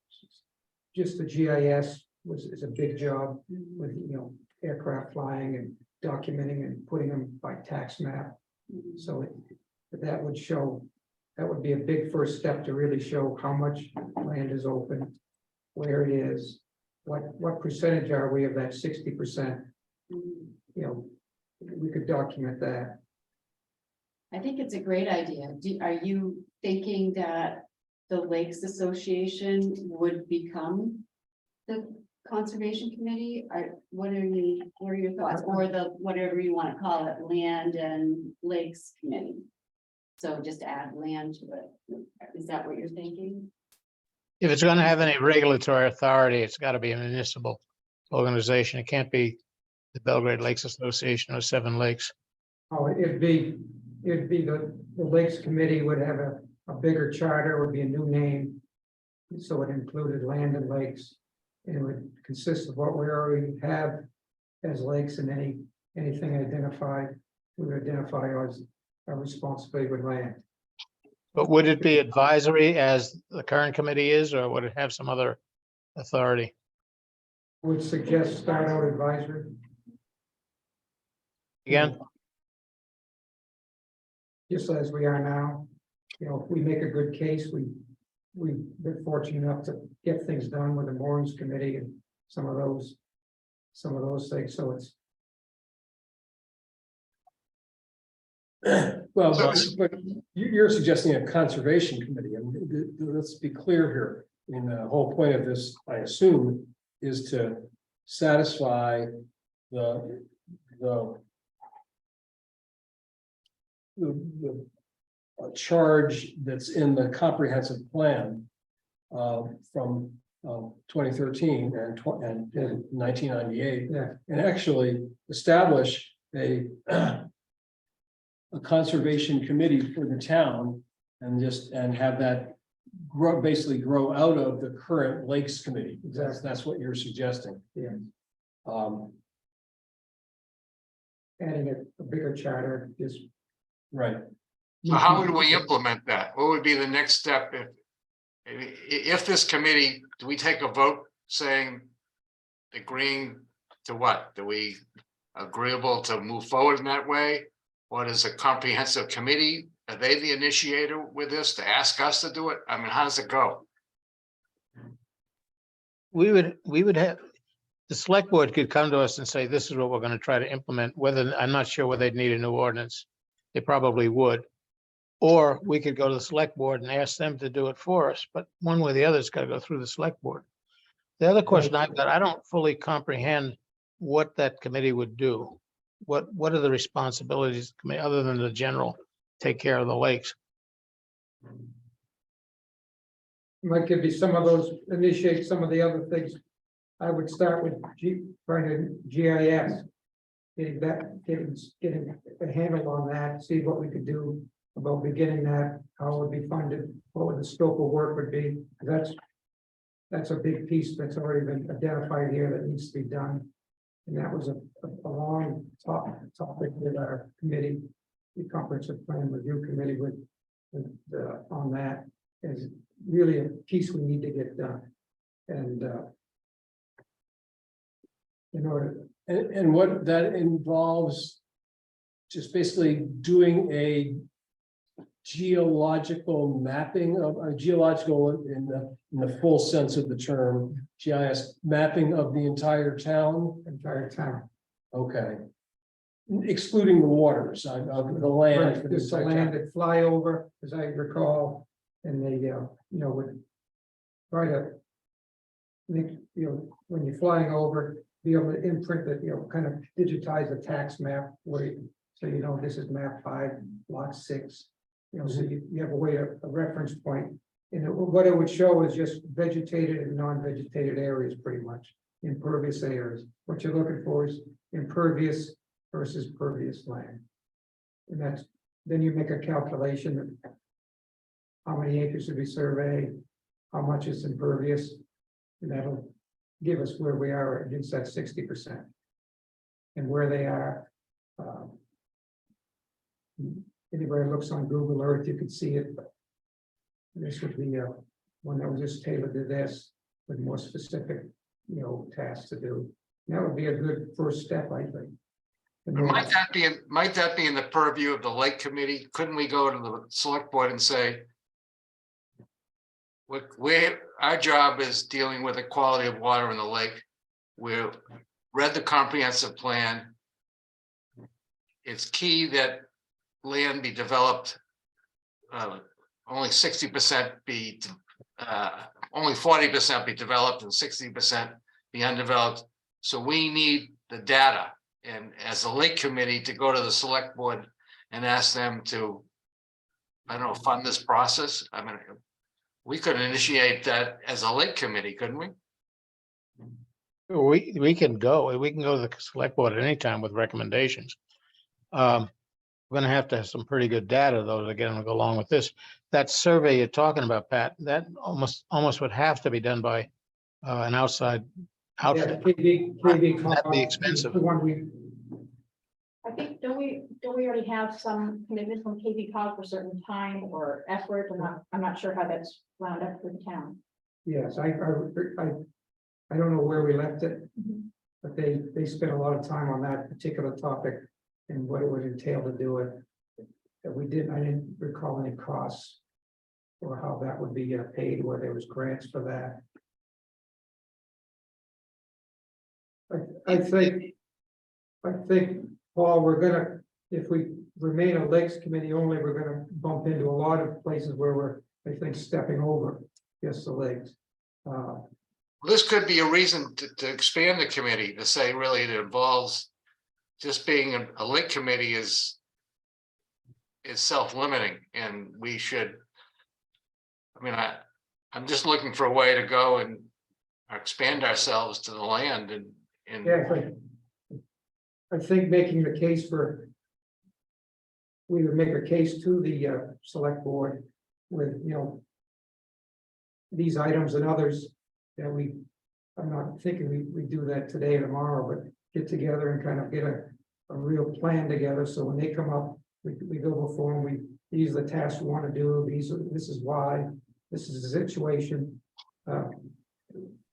Just the GIS is a big job with, aircraft flying and documenting and putting them by tax map. So that would be a big first step to really show how much land is open, where it is, what percentage are we of that 60%. We could document that. I think it's a great idea. Are you thinking that the Lakes Association would become the Conservation Committee? What are your thoughts? Or the, whatever you want to call it, Land and Lakes Committee? So just add land to it. Is that what you're thinking? If it's going to have any regulatory authority, it's got to be a municipal organization. It can't be the Belgrade Lakes Association or Seven Lakes. Oh, it'd be the Lakes Committee would have a bigger charter, would be a new name. So it included land and lakes. And it would consist of what we already have as lakes and anything identified, we would identify as a responsibility with land. But would it be advisory as the current committee is, or would it have some other authority? Would suggest start out advisory. Again, Just as we are now, you know, if we make a good case, we've been fortunate enough to get things done with the moorings committee and some of those things, so it's. Well, but you're suggesting a conservation committee, and let's be clear here. I mean, the whole point of this, I assume, is to satisfy the charge that's in the comprehensive plan from 2013 and 1998, Yeah, and actually establish a conservation committee for the town and have that basically grow out of the current Lakes Committee. That's what you're suggesting. yeah, Um, adding a bigger charter is. right. So how would we implement that? What would be the next step if this committee, do we take a vote saying agreeing to what? Do we agreeable to move forward in that way? What is a comprehensive committee? Are they the initiator with this to ask us to do it? I mean, how does it go? we would have, the select board could come to us and say, this is what we're going to try to implement, whether, I'm not sure whether they'd need a new ordinance. They probably would. Or we could go to the select board and ask them to do it for us, but one way or the other, it's got to go through the select board. The other question I've got, I don't fully comprehend what that committee would do. What are the responsibilities, of the committee, other than the general, take care of the lakes? Might give you some of those, initiate some of the other things. I would start with trying to GIS. Getting a handle on that, see what we could do about beginning that, how it would be funded, what would the scope of work would be. That's a big piece that's already been identified here that needs to be done. And that was a long topic with our committee, the comprehensive plan review committee with on that is really a piece we need to get done. And in order, And what that involves, just basically doing a geological mapping of a geological in the full sense of the term, GIS mapping of the entire town. entire town. Okay. Excluding the waters of the land. for the Just the entire land town. that fly over, as I recall, and they, would try to make, when you're flying over, be able to imprint that, kind of digitize the tax map, so this is map 5, lot 6. So you have a way to, a reference point. And what it would show is just vegetated and non-vegetated areas, pretty much, impervious areas. What you're looking for is impervious versus pervious land. And then you make a calculation of how many acres to be surveyed, how much is impervious, and that'll give us where we are against that 60%. And where they are. Anybody looks on Google Earth, you could see it, but this would be one that was just tailored to this with more specific, tasks to do. That would be a good first step, I think. And then- Might that be in the purview of the Lake Committee? Couldn't we go to the select board and say, our job is dealing with the quality of water in the lake. We've read the comprehensive plan. It's key that land be developed only 60% be, only 40% be developed and 60% be undeveloped. So we need the data, and as a lake committee to go to the select board and ask them to, I don't know, fund this process. I mean, we could initiate that as a lake committee, couldn't we? We can go to the select board at any time with recommendations. We're gonna have to have some pretty good data though to get them to go along with this. That survey you're talking about, Pat, that almost would have to be done by an outside Yeah, outfit. KV. That'd be expensive. The one we, I think, don't we already have some commitment from KV Cog for certain time or effort? I'm not sure how that's wound up for the town. yes, I don't know where we left it, but they spent a lot of time on that particular topic and what it would entail to do it. That I didn't recall any costs or how that would be paid, where there was grants for that. I think, Paul, we're gonna, if we remain a Lakes Committee only, we're gonna bump into a lot of places where we're, I think, stepping over just the lakes. This could be a reason to expand the committee, to say really it involves just being a lake committee is self-limiting, and we should, I mean, I'm just looking for a way to go and expand ourselves to the land and Yeah, I think making the case for, we would make a case to the select board with, these items and others that I'm not thinking we do that today or tomorrow, but get together and kind of get a real plan together. So when they come up, we go before them, these are the tasks we want to do, this is why, this is the situation.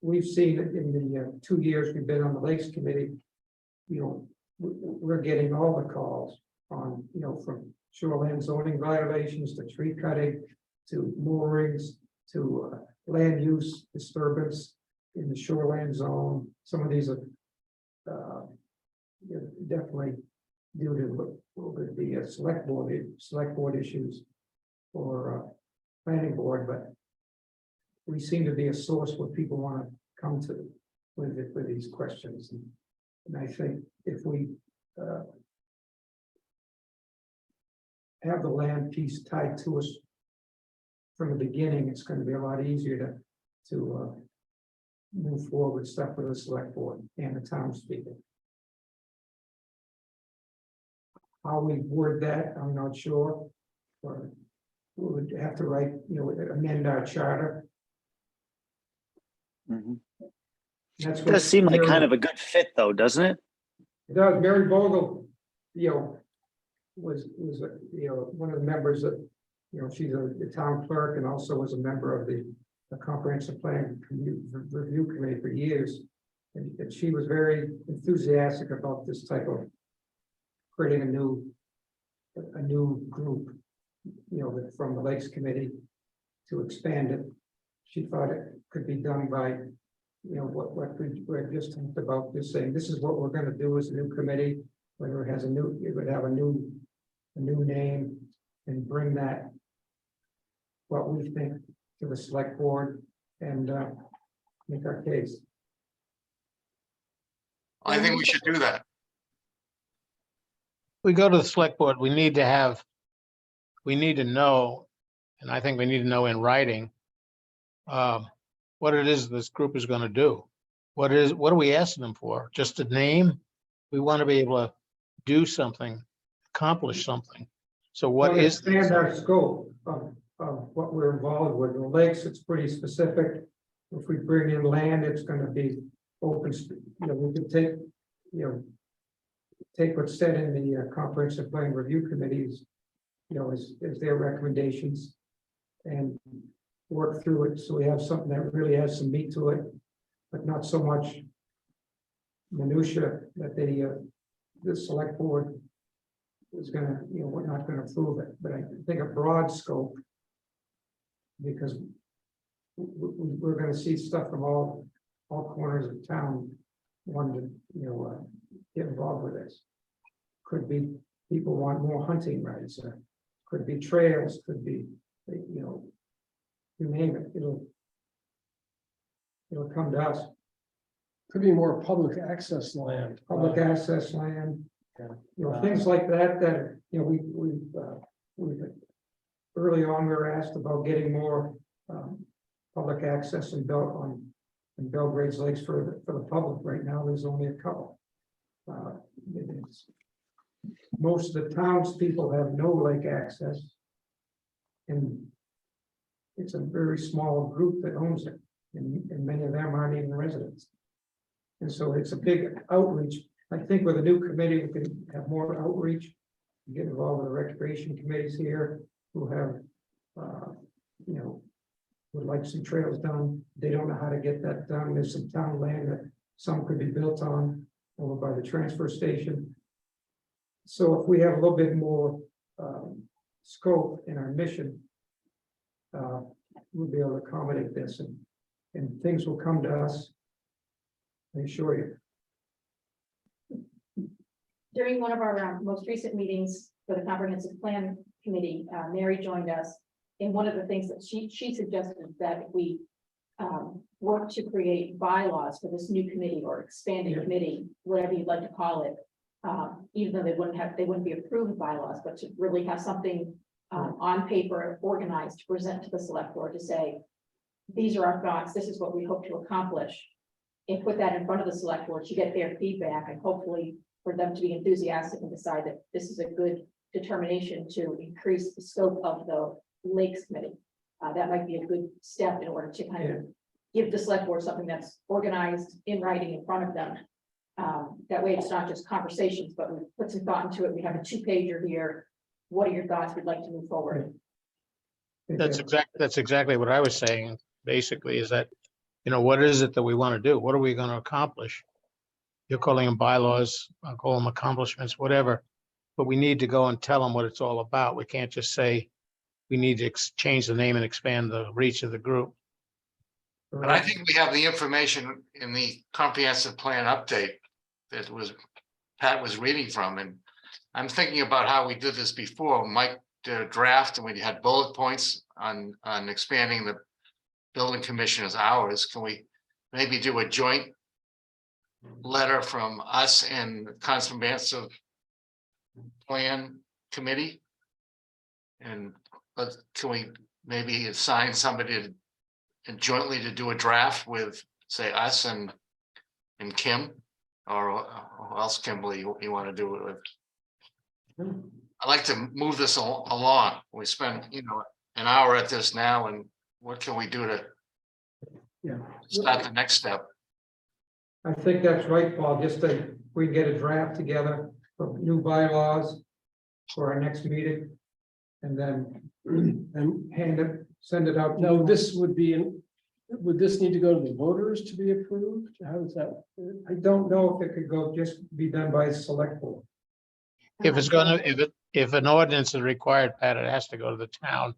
We've seen it in the 2 years we've been on the Lakes Committee, we're getting all the calls on, from shoreline zoning violations to tree cutting, to moorings, to land use disturbance in the shoreline zone. Some of these are definitely due to what would be a select board issues or planning board, but we seem to be a source where people want to come to with these questions. And I think if we have the land piece tied to us from the beginning, it's going to be a lot easier to move forward stuff with the select board and the townspeople. How we word that, I'm not sure. Or we would have to write, amend our charter. Mhm. That's It what does seem like Mary- kind of a good fit though, doesn't it? It does. Mary Vogel, was one of the members of, she's the town clerk and also was a member of the comprehensive plan review committee for years. And she was very enthusiastic about this type of creating a new group, from the Lakes Committee to expand it. She thought it could be done by, what we just talked about, just saying, this is what we're going to do as a new committee, whether it would have a new name, and bring that, what we think, to the select board and make our case. I think we should do that. We go to the select board, we need to know, and I think we need to know in writing what it is this group is going to do. What are we asking them for? Just a name? We want to be able to do something, accomplish something. So what is Expand our scope of what we're involved with. The lakes, it's pretty specific. If we bring in land, it's going to be open. We could take what's said in the comprehensive plan review committees, as their recommendations, and work through it so we have something that really has some meat to it, but not so much minutia that the select board is gonna, we're not gonna approve it. But I think a broad scope, because we're gonna see stuff from all corners of town wanting to, get involved with this. Could be people want more hunting rights, could be trails, could be you know, you name it, it'll come to us, Could be more public access land. public access land. Yeah. You know, things like that, you know, we've early on, we were asked about getting more, public access in Belgrade's Lakes for the public. Right now, there's only a couple. It's- Most of the townspeople have no lake access. And it's a very small group that owns it, and many of them aren't even residents. And so it's a big outreach. I think with a new committee, we can have more outreach. Get involved with the recreation committees here who have, you know, would like some trails done. They don't know how to get that done. There's some town land that some could be built on over by the transfer station. So if we have a little bit more scope in our mission, we'll be able to accommodate this, and things will come to us. I assure you. During one of our most recent meetings for the comprehensive plan committee, Mary joined us. And one of the things that she suggested that we work to create bylaws for this new committee or expanded Yeah. committee, whatever you'd like to call it. Even though they wouldn't be approved bylaws, but to really have something on paper organized to present to the select board to say, these are our thoughts, this is what we hope to accomplish. And put that in front of the select board to get their feedback and hopefully for them to be enthusiastic and decide that this is a good determination to increase the scope of the Lakes Committee. That might be a good step in order to kind of give the select board something that's organized in writing in front of them. That way it's not just conversations, but we put some thought into it. We have a 2-pager here. What are your thoughts? We'd like to move forward. That's exactly what I was saying, basically, is that, you know, what is it that we want to do? What are we going to accomplish? You're calling them bylaws, I'll call them accomplishments, whatever. But we need to go and tell them what it's all about. We can't just say we need to change the name and expand the reach of the group. But I think we have the information in the comprehensive plan update that Pat was reading from, and I'm thinking about how we did this before. Mike did a draft and we had bullet points on expanding the building commissioner's hours. Can we maybe do a joint letter from us and the comprehensive plan committee? And but can we maybe assign somebody to and jointly to do a draft with, say, us and Kim, or who else, Kimberly, you want to do it with? I'd like to move this along. We spend, you know, an hour at this now, and what can we do to start the next step? I think that's right, Paul, just that we get a draft together of new bylaws for our next meeting. And then send it out. No, this would this need to go to the voters to be approved? How does that? I don't know if it could just be done by select board. If it's gonna, if an ordinance is required, Pat, it has to go to the town.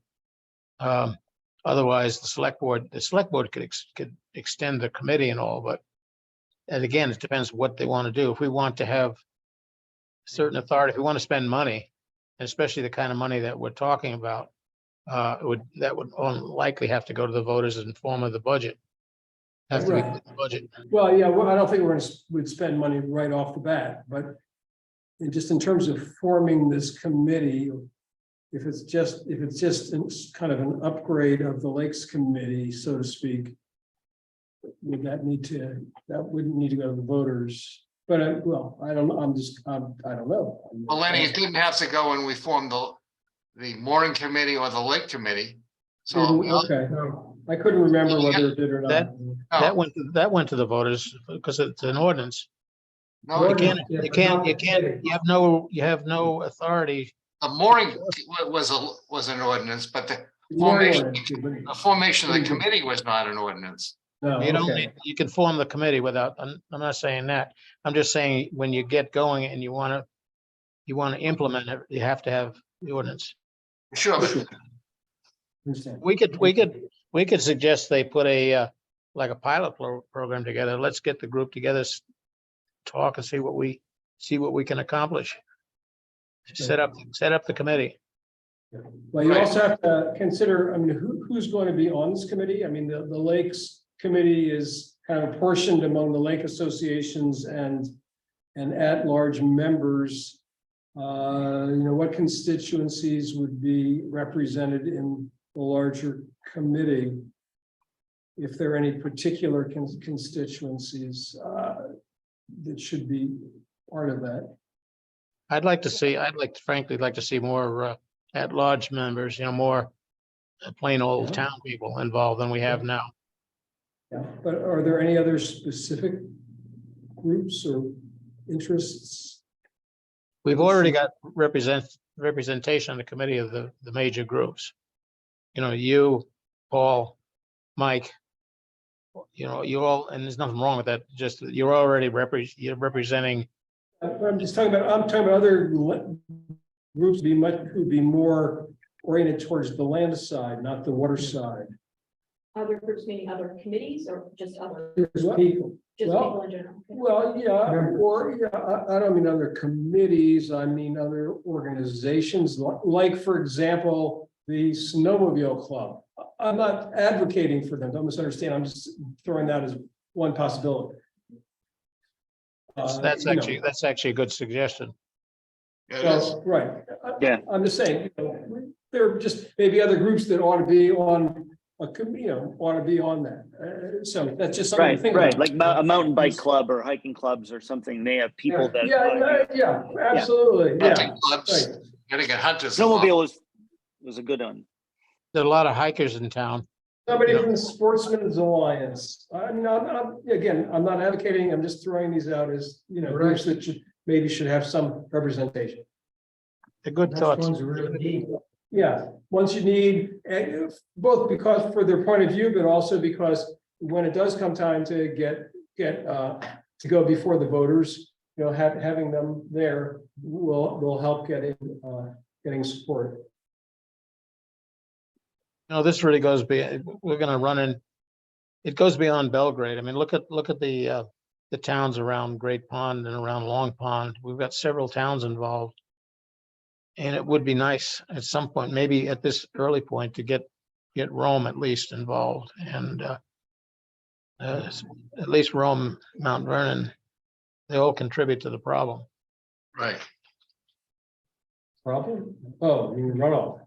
Otherwise, the select board could extend the committee and all, but. And again, it depends what they want to do. If we want to have certain authority, if we want to spend money, especially the kind of money that we're talking about, that would likely have to go to the voters in form of the budget. Have to be Right. the budget. Well, yeah, I don't think we'd spend money right off the bat, but just in terms of forming this committee, if it's just kind of an upgrade of the Lakes Committee, so to speak, that wouldn't need to go to the voters. But I don't know. I don't know. Well, Lenny, it didn't have to go when we formed the mooring committee or the lake committee. So Okay, I couldn't remember whether it did or not. That went to the voters because it's an ordinance. no, You have no authority. the mooring was an ordinance, but the formation of the committee was not an ordinance. No, You don't okay. need, you can form the committee without, I'm not saying that. I'm just saying, when you get going and you want to implement it, you have to have the ordinance. Sure, but Understand. We could suggest they put like a pilot program together. Let's get the group together, talk and see what we can accomplish. Set up the committee. Well, you Right. also have to consider, I mean, who's going to be on this committee? I mean, the Lakes Committee is kind of portioned among the lake associations and at-large members. What constituencies would be represented in the larger committee? If there are any particular constituencies that should be part of that. I'd like to frankly like to see more at-large members, more plain old Yeah. town people involved than we have now. Yeah, but are there any other specific groups or interests? We've already got representation on the committee of the major groups. You, Paul, Mike. You all, and there's nothing wrong with that, just that you're already you're representing. I'm talking about other groups who'd be more oriented towards the land side, not the water side. Other groups, meaning other committees or just other, There's people. just Well, people in general? Well, yeah, or, I don't mean other committees, I mean other organizations, like, for example, the Snowmobile Club. I'm not advocating for them, don't misunderstand, I'm just throwing that as one possibility. That's actually a good suggestion. Yeah, it is. Well, right. Yeah. I'm just saying, there are just maybe other groups that ought to be on ought to be on that. So that's just something to Right, think right, about. like a mountain bike club or hiking clubs or something, they have people that. Yeah, absolutely, yeah. Hunting clubs, Right. getting a hunters. involved. Snowmobile was a good one. There are a lot of hikers in town. Somebody from the Sportsman's Alliance. I mean, I'm not advocating, I'm just throwing these out as, groups that should have some representation. They're good That's thoughts. ones we really need. Yeah, once you need, both because for their point of view, but also because when it does come time to get to go before the voters, having them there will help getting support. This really goes we're gonna run in, it goes beyond Belgrade. I mean, look at the towns around Great Pond and around Long Pond. We've got several towns involved. And it would be nice at some point, maybe at this early point, to get Rome at least involved, and at least Rome, Mount Vernon, they all contribute to the problem. Right. Problem? Oh, you mean runoff.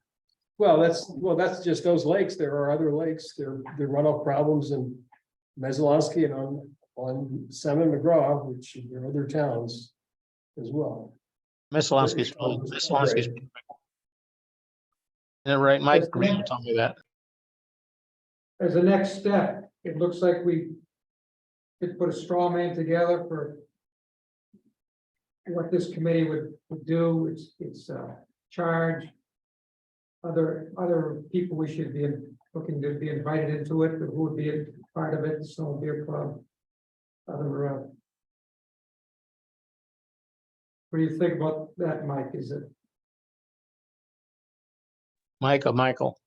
Well, that's just those lakes. There are other lakes. There are runoff problems in Messalonsky and on Salmon McGraw, which there are other towns as well. Miscellaneous. Yeah, right, Mike Green told me that. As a next step, it looks like we could put a straw man together for what this committee would do, its charge. Other people we should be looking to be invited into it, who would be a part of it, the Snowmobile Club. What do you think about that, Mike? Is it Michael.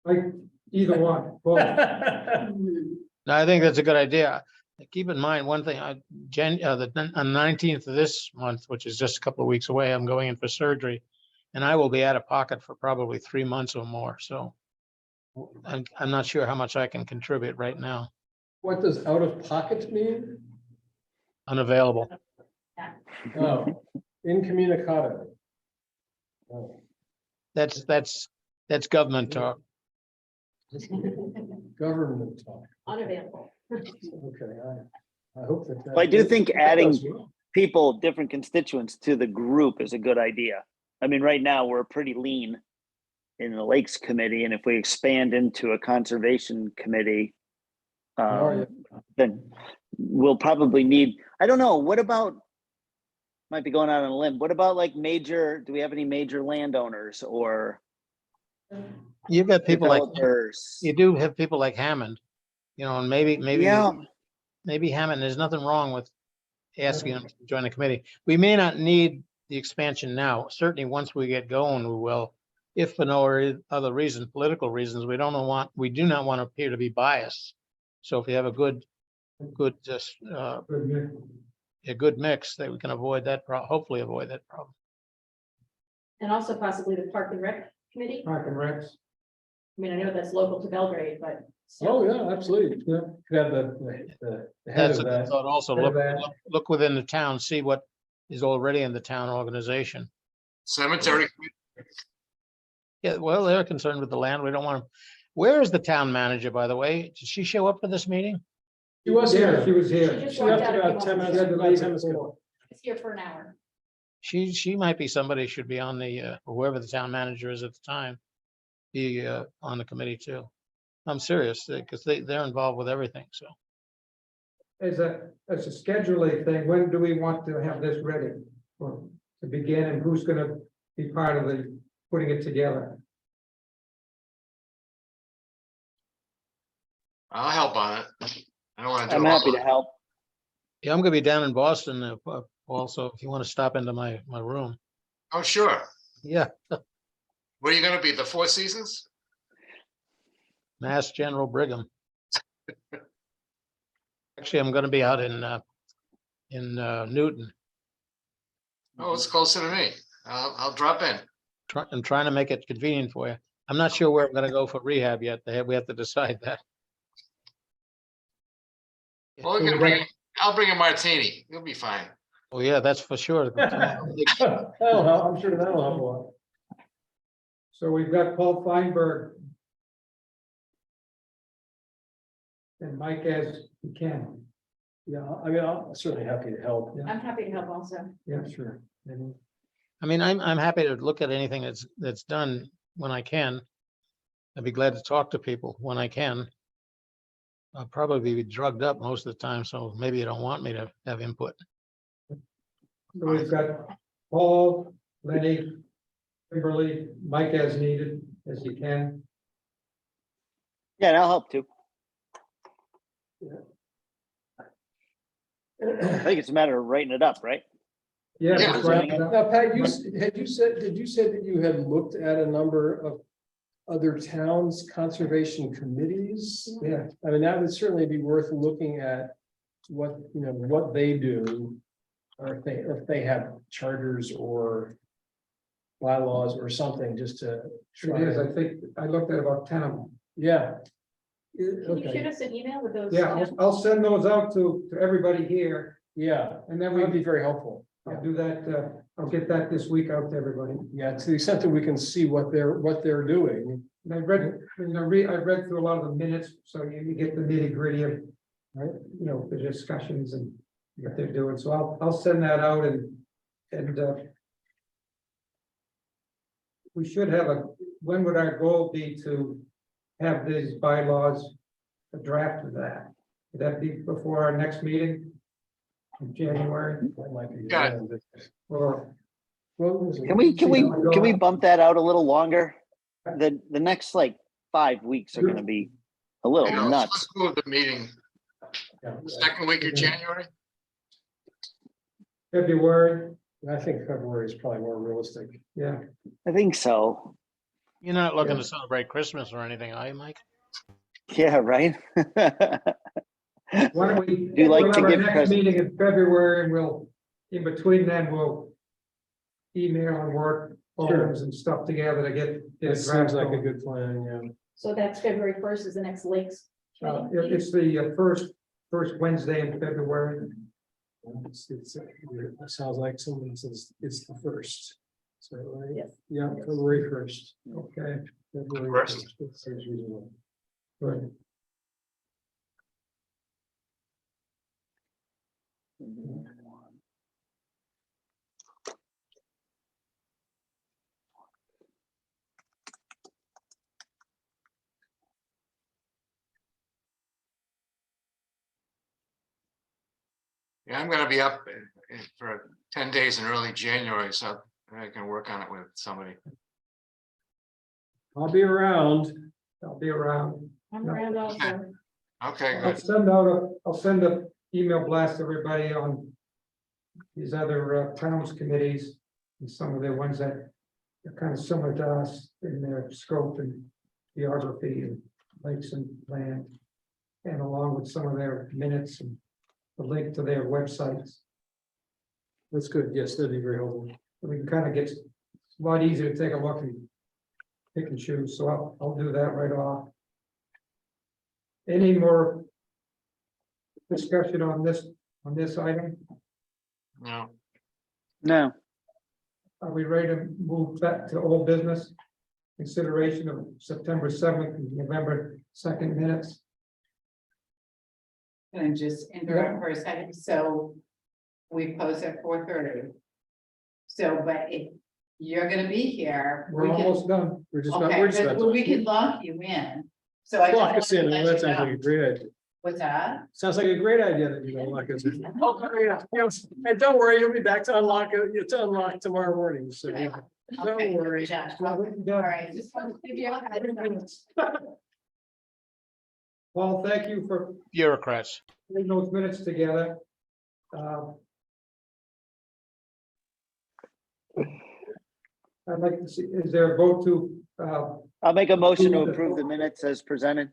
like either one? Both. No, I think that's a good idea. Keep in mind one thing, on the 19th of this month, which is just a couple of weeks away, I'm going in for surgery. And I will be out of pocket for probably 3 months or more. So I'm not sure how much I can contribute right now. What does out of pocket mean? Unavailable. Oh, incommunicado. Oh, That's government talk. government talk. Unavailable. Okay, I hope that. But I do think that adding does well. people, different constituents to the group is a good idea. I mean, right now, we're pretty lean in the Lakes Committee, and if we expand into a conservation committee, then we'll probably need, I don't know, what about, might be going out on a limb, what about like do we have any major landowners or You've got people like, developers? you do have people like Hammond, and maybe Yeah, Hammond, there's nothing wrong with asking them to join the committee. We may not need the expansion now. Certainly, once we get going, we will. If for no other reason, political reasons, we do not want to appear to be biased. So if you have a good mix, that we can avoid that hopefully avoid that problem. And also possibly the Park and Rec committee? Park and Recs. I mean, I know that's local to Belgrade, but. Oh, still. yeah, absolutely. Yeah, could have the head That's of a good that. thought. Also, Head of look, that. look within the town, see what is already in the town organization. Cemetery, Yeah, well, they're concerned with the land. We don't want to. Where is the town manager, by the way? Did she show up for this meeting? He was Yeah, here. she was She here. just She walked left out a few about 10 months minutes, ago. about 10 minutes ago. She's here for an hour. She might be somebody who should be on the, or whoever the town manager is at the time, be on the committee too. I'm serious, because they're involved with everything, so. As a scheduling thing, when do we want to have this ready? Or to begin, and who's gonna be part of the putting it together? I'll help on it. I don't want to do. I'm all happy of to it. help. Yeah, I'm gonna be down in Boston also, if you want to stop into my room. Oh, sure. Yeah, Where are you gonna be? The Four Seasons? Mass General Brigham. Actually, I'm gonna be out in Newton. Oh, it's closer to me. I'll drop in. I'm trying to make it convenient for you. I'm not sure where I'm gonna go for rehab yet. We have to decide that. Well, we can bring, I'll bring a martini. You'll be fine. Oh, yeah, that's for sure. That'll help. I'm sure that'll help a lot. So we've got Paul Feinberg. And Mike as he can, Yeah, I mean, I'm certainly happy to help. I'm happy to help also. yeah. Sure. And I mean, I'm happy to look at anything that's done when I can. I'd be glad to talk to people when I can. I'll probably be drugged up most of the time, so maybe you don't want me to have input. So we've got Paul, Lenny, Kimberly, Mike as needed, as you can. Yeah, and I'll help too. I think it's a matter of writing it up, right? Yeah. Yeah. just wrap it up. Now, Pat, did you say that you had looked at a number of other towns' conservation committees? Yeah, I mean, that would certainly be worth looking at what, what they do. Or if they have charters or bylaws or something, just to try. it is, I think, I looked at about 10 of them. Yeah. Can you shoot Okay, us an email with those? Yeah, I'll send those out to everybody here, yeah, and then that would be we, very helpful. I'll do that, I'll get that this week out to everybody. Yeah, to the extent that we can see what they're doing. And I read through a lot of the minutes, so you get the nitty gritty of, right, the discussions and what they're doing, so I'll send that out and we should have when would our goal be to have these bylaws, a draft of that? Would that be before our next meeting in January, That might be. Got or? Well, Can we bump that out a little longer? The next like 5 weeks are gonna be a little Yeah, nuts. let's move the meeting. Second week of January? February, I think February is probably more realistic. yeah, I think so. You're not looking to celebrate Christmas or anything, are you, Mike? Yeah, right? why don't we? Do you like we'll to have our give next presents? meeting in February, and we'll, in between then, we'll email and work forms and stuff together to get It a seems draft like a going. good plan, yeah. So that's February 1st is the next Lakes. It's the first Wednesday in February. It sounds like someone says it's the first. So, right? Yes. Yeah, February 1st. Okay, February First. 1st. That seems reasonable. good. Yeah, I'm gonna be up for 10 days in early January, so I can work on it with somebody. I'll be around. I'll be around. I'm around also. Okay, I'll good. send a email blast to everybody on these other towns committees and some of the ones that are kind of similar to us in their scope and geography and lakes and land. And along with some of their minutes and the link to their websites. That's good. Yes, that'd be very helpful. We can kind of get, it's a lot easier to take a look and pick and choose, so I'll do that right off. Any more discussion on this item? No, No, Are we ready to move back to old business? Consideration of September 7th and November 2nd minutes. Can I just interrupt for a second? So we post at 4:30. So, but if you're gonna be here. We're we can- almost done. We're just about, Okay, we're just but about. we can lock you in. So I. just Lock us in, wanted to that let sounds you like a know. great idea. What's that? Sounds like a great idea that you're gonna lock us in. Oh, yeah, yes. And don't worry, you'll be back to unlock it, to unlock tomorrow morning, so. Okay. Don't worry. Yeah. All right, just wanted to give you a heads up. Paul, thank you for Bureaucrats. putting those minutes together. I'd like to see, is there a vote to, I'll make a motion to approve the minutes as presented.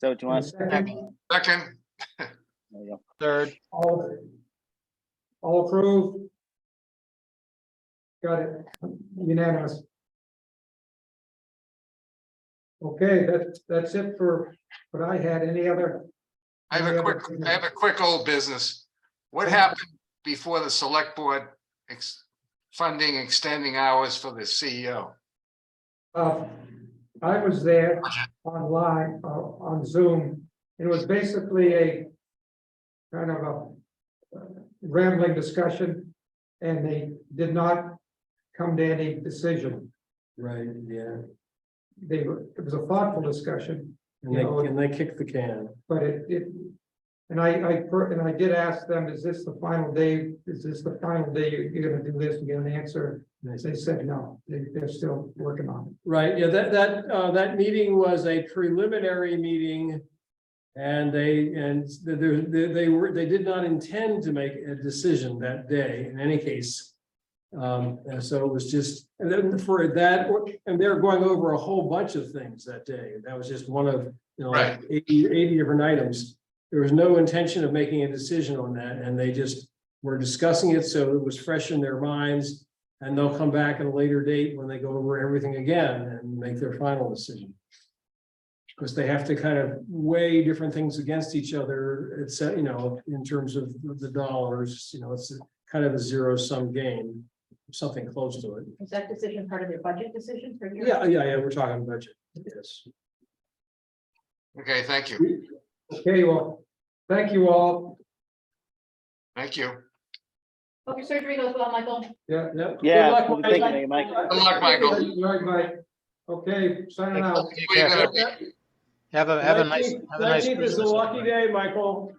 So what you want? second? second, There you go. Third, All approved? Got it, unanimous. Okay, that's it for what I had. Any other? I have a quick old business. What happened before the select board funding extending hours for the E CEO? I was there online, on Zoom. It was basically a kind of a rambling discussion, and they did not come to any decision. Right, yeah. It was a thoughtful discussion, And they kicked the can. but and I did ask them, is this the final day? Is this the final day you're gonna do this and get an answer? They said, no, they're still working on it. Right, yeah, that meeting was a preliminary meeting. And they did not intend to make a decision that day in any case. And so it was just, and then for that, and they're going over a whole bunch of things that day. That was just one of, like Right. 80 different items. There was no intention of making a decision on that, and they just were discussing it, so it was fresh in their minds. And they'll come back at a later date when they go over everything again and make their final decision. Because they have to kind of weigh different things against each other, it's, in terms of the dollars, it's kind of a zero-sum game, something close to it. Is that decision part of your budget decision for your? Yeah, we're talking budget, yes. Okay, thank you. Okay, well, thank you all. Thank you. Hope your surgery goes well, Michael. Yeah. Yep. Yeah, Good luck, well, Mike. thank you, Mike. Good luck, Michael. Right, Mike. Okay, signing out. Where you gonna be? have a nice. 19th is a lucky day, Michael.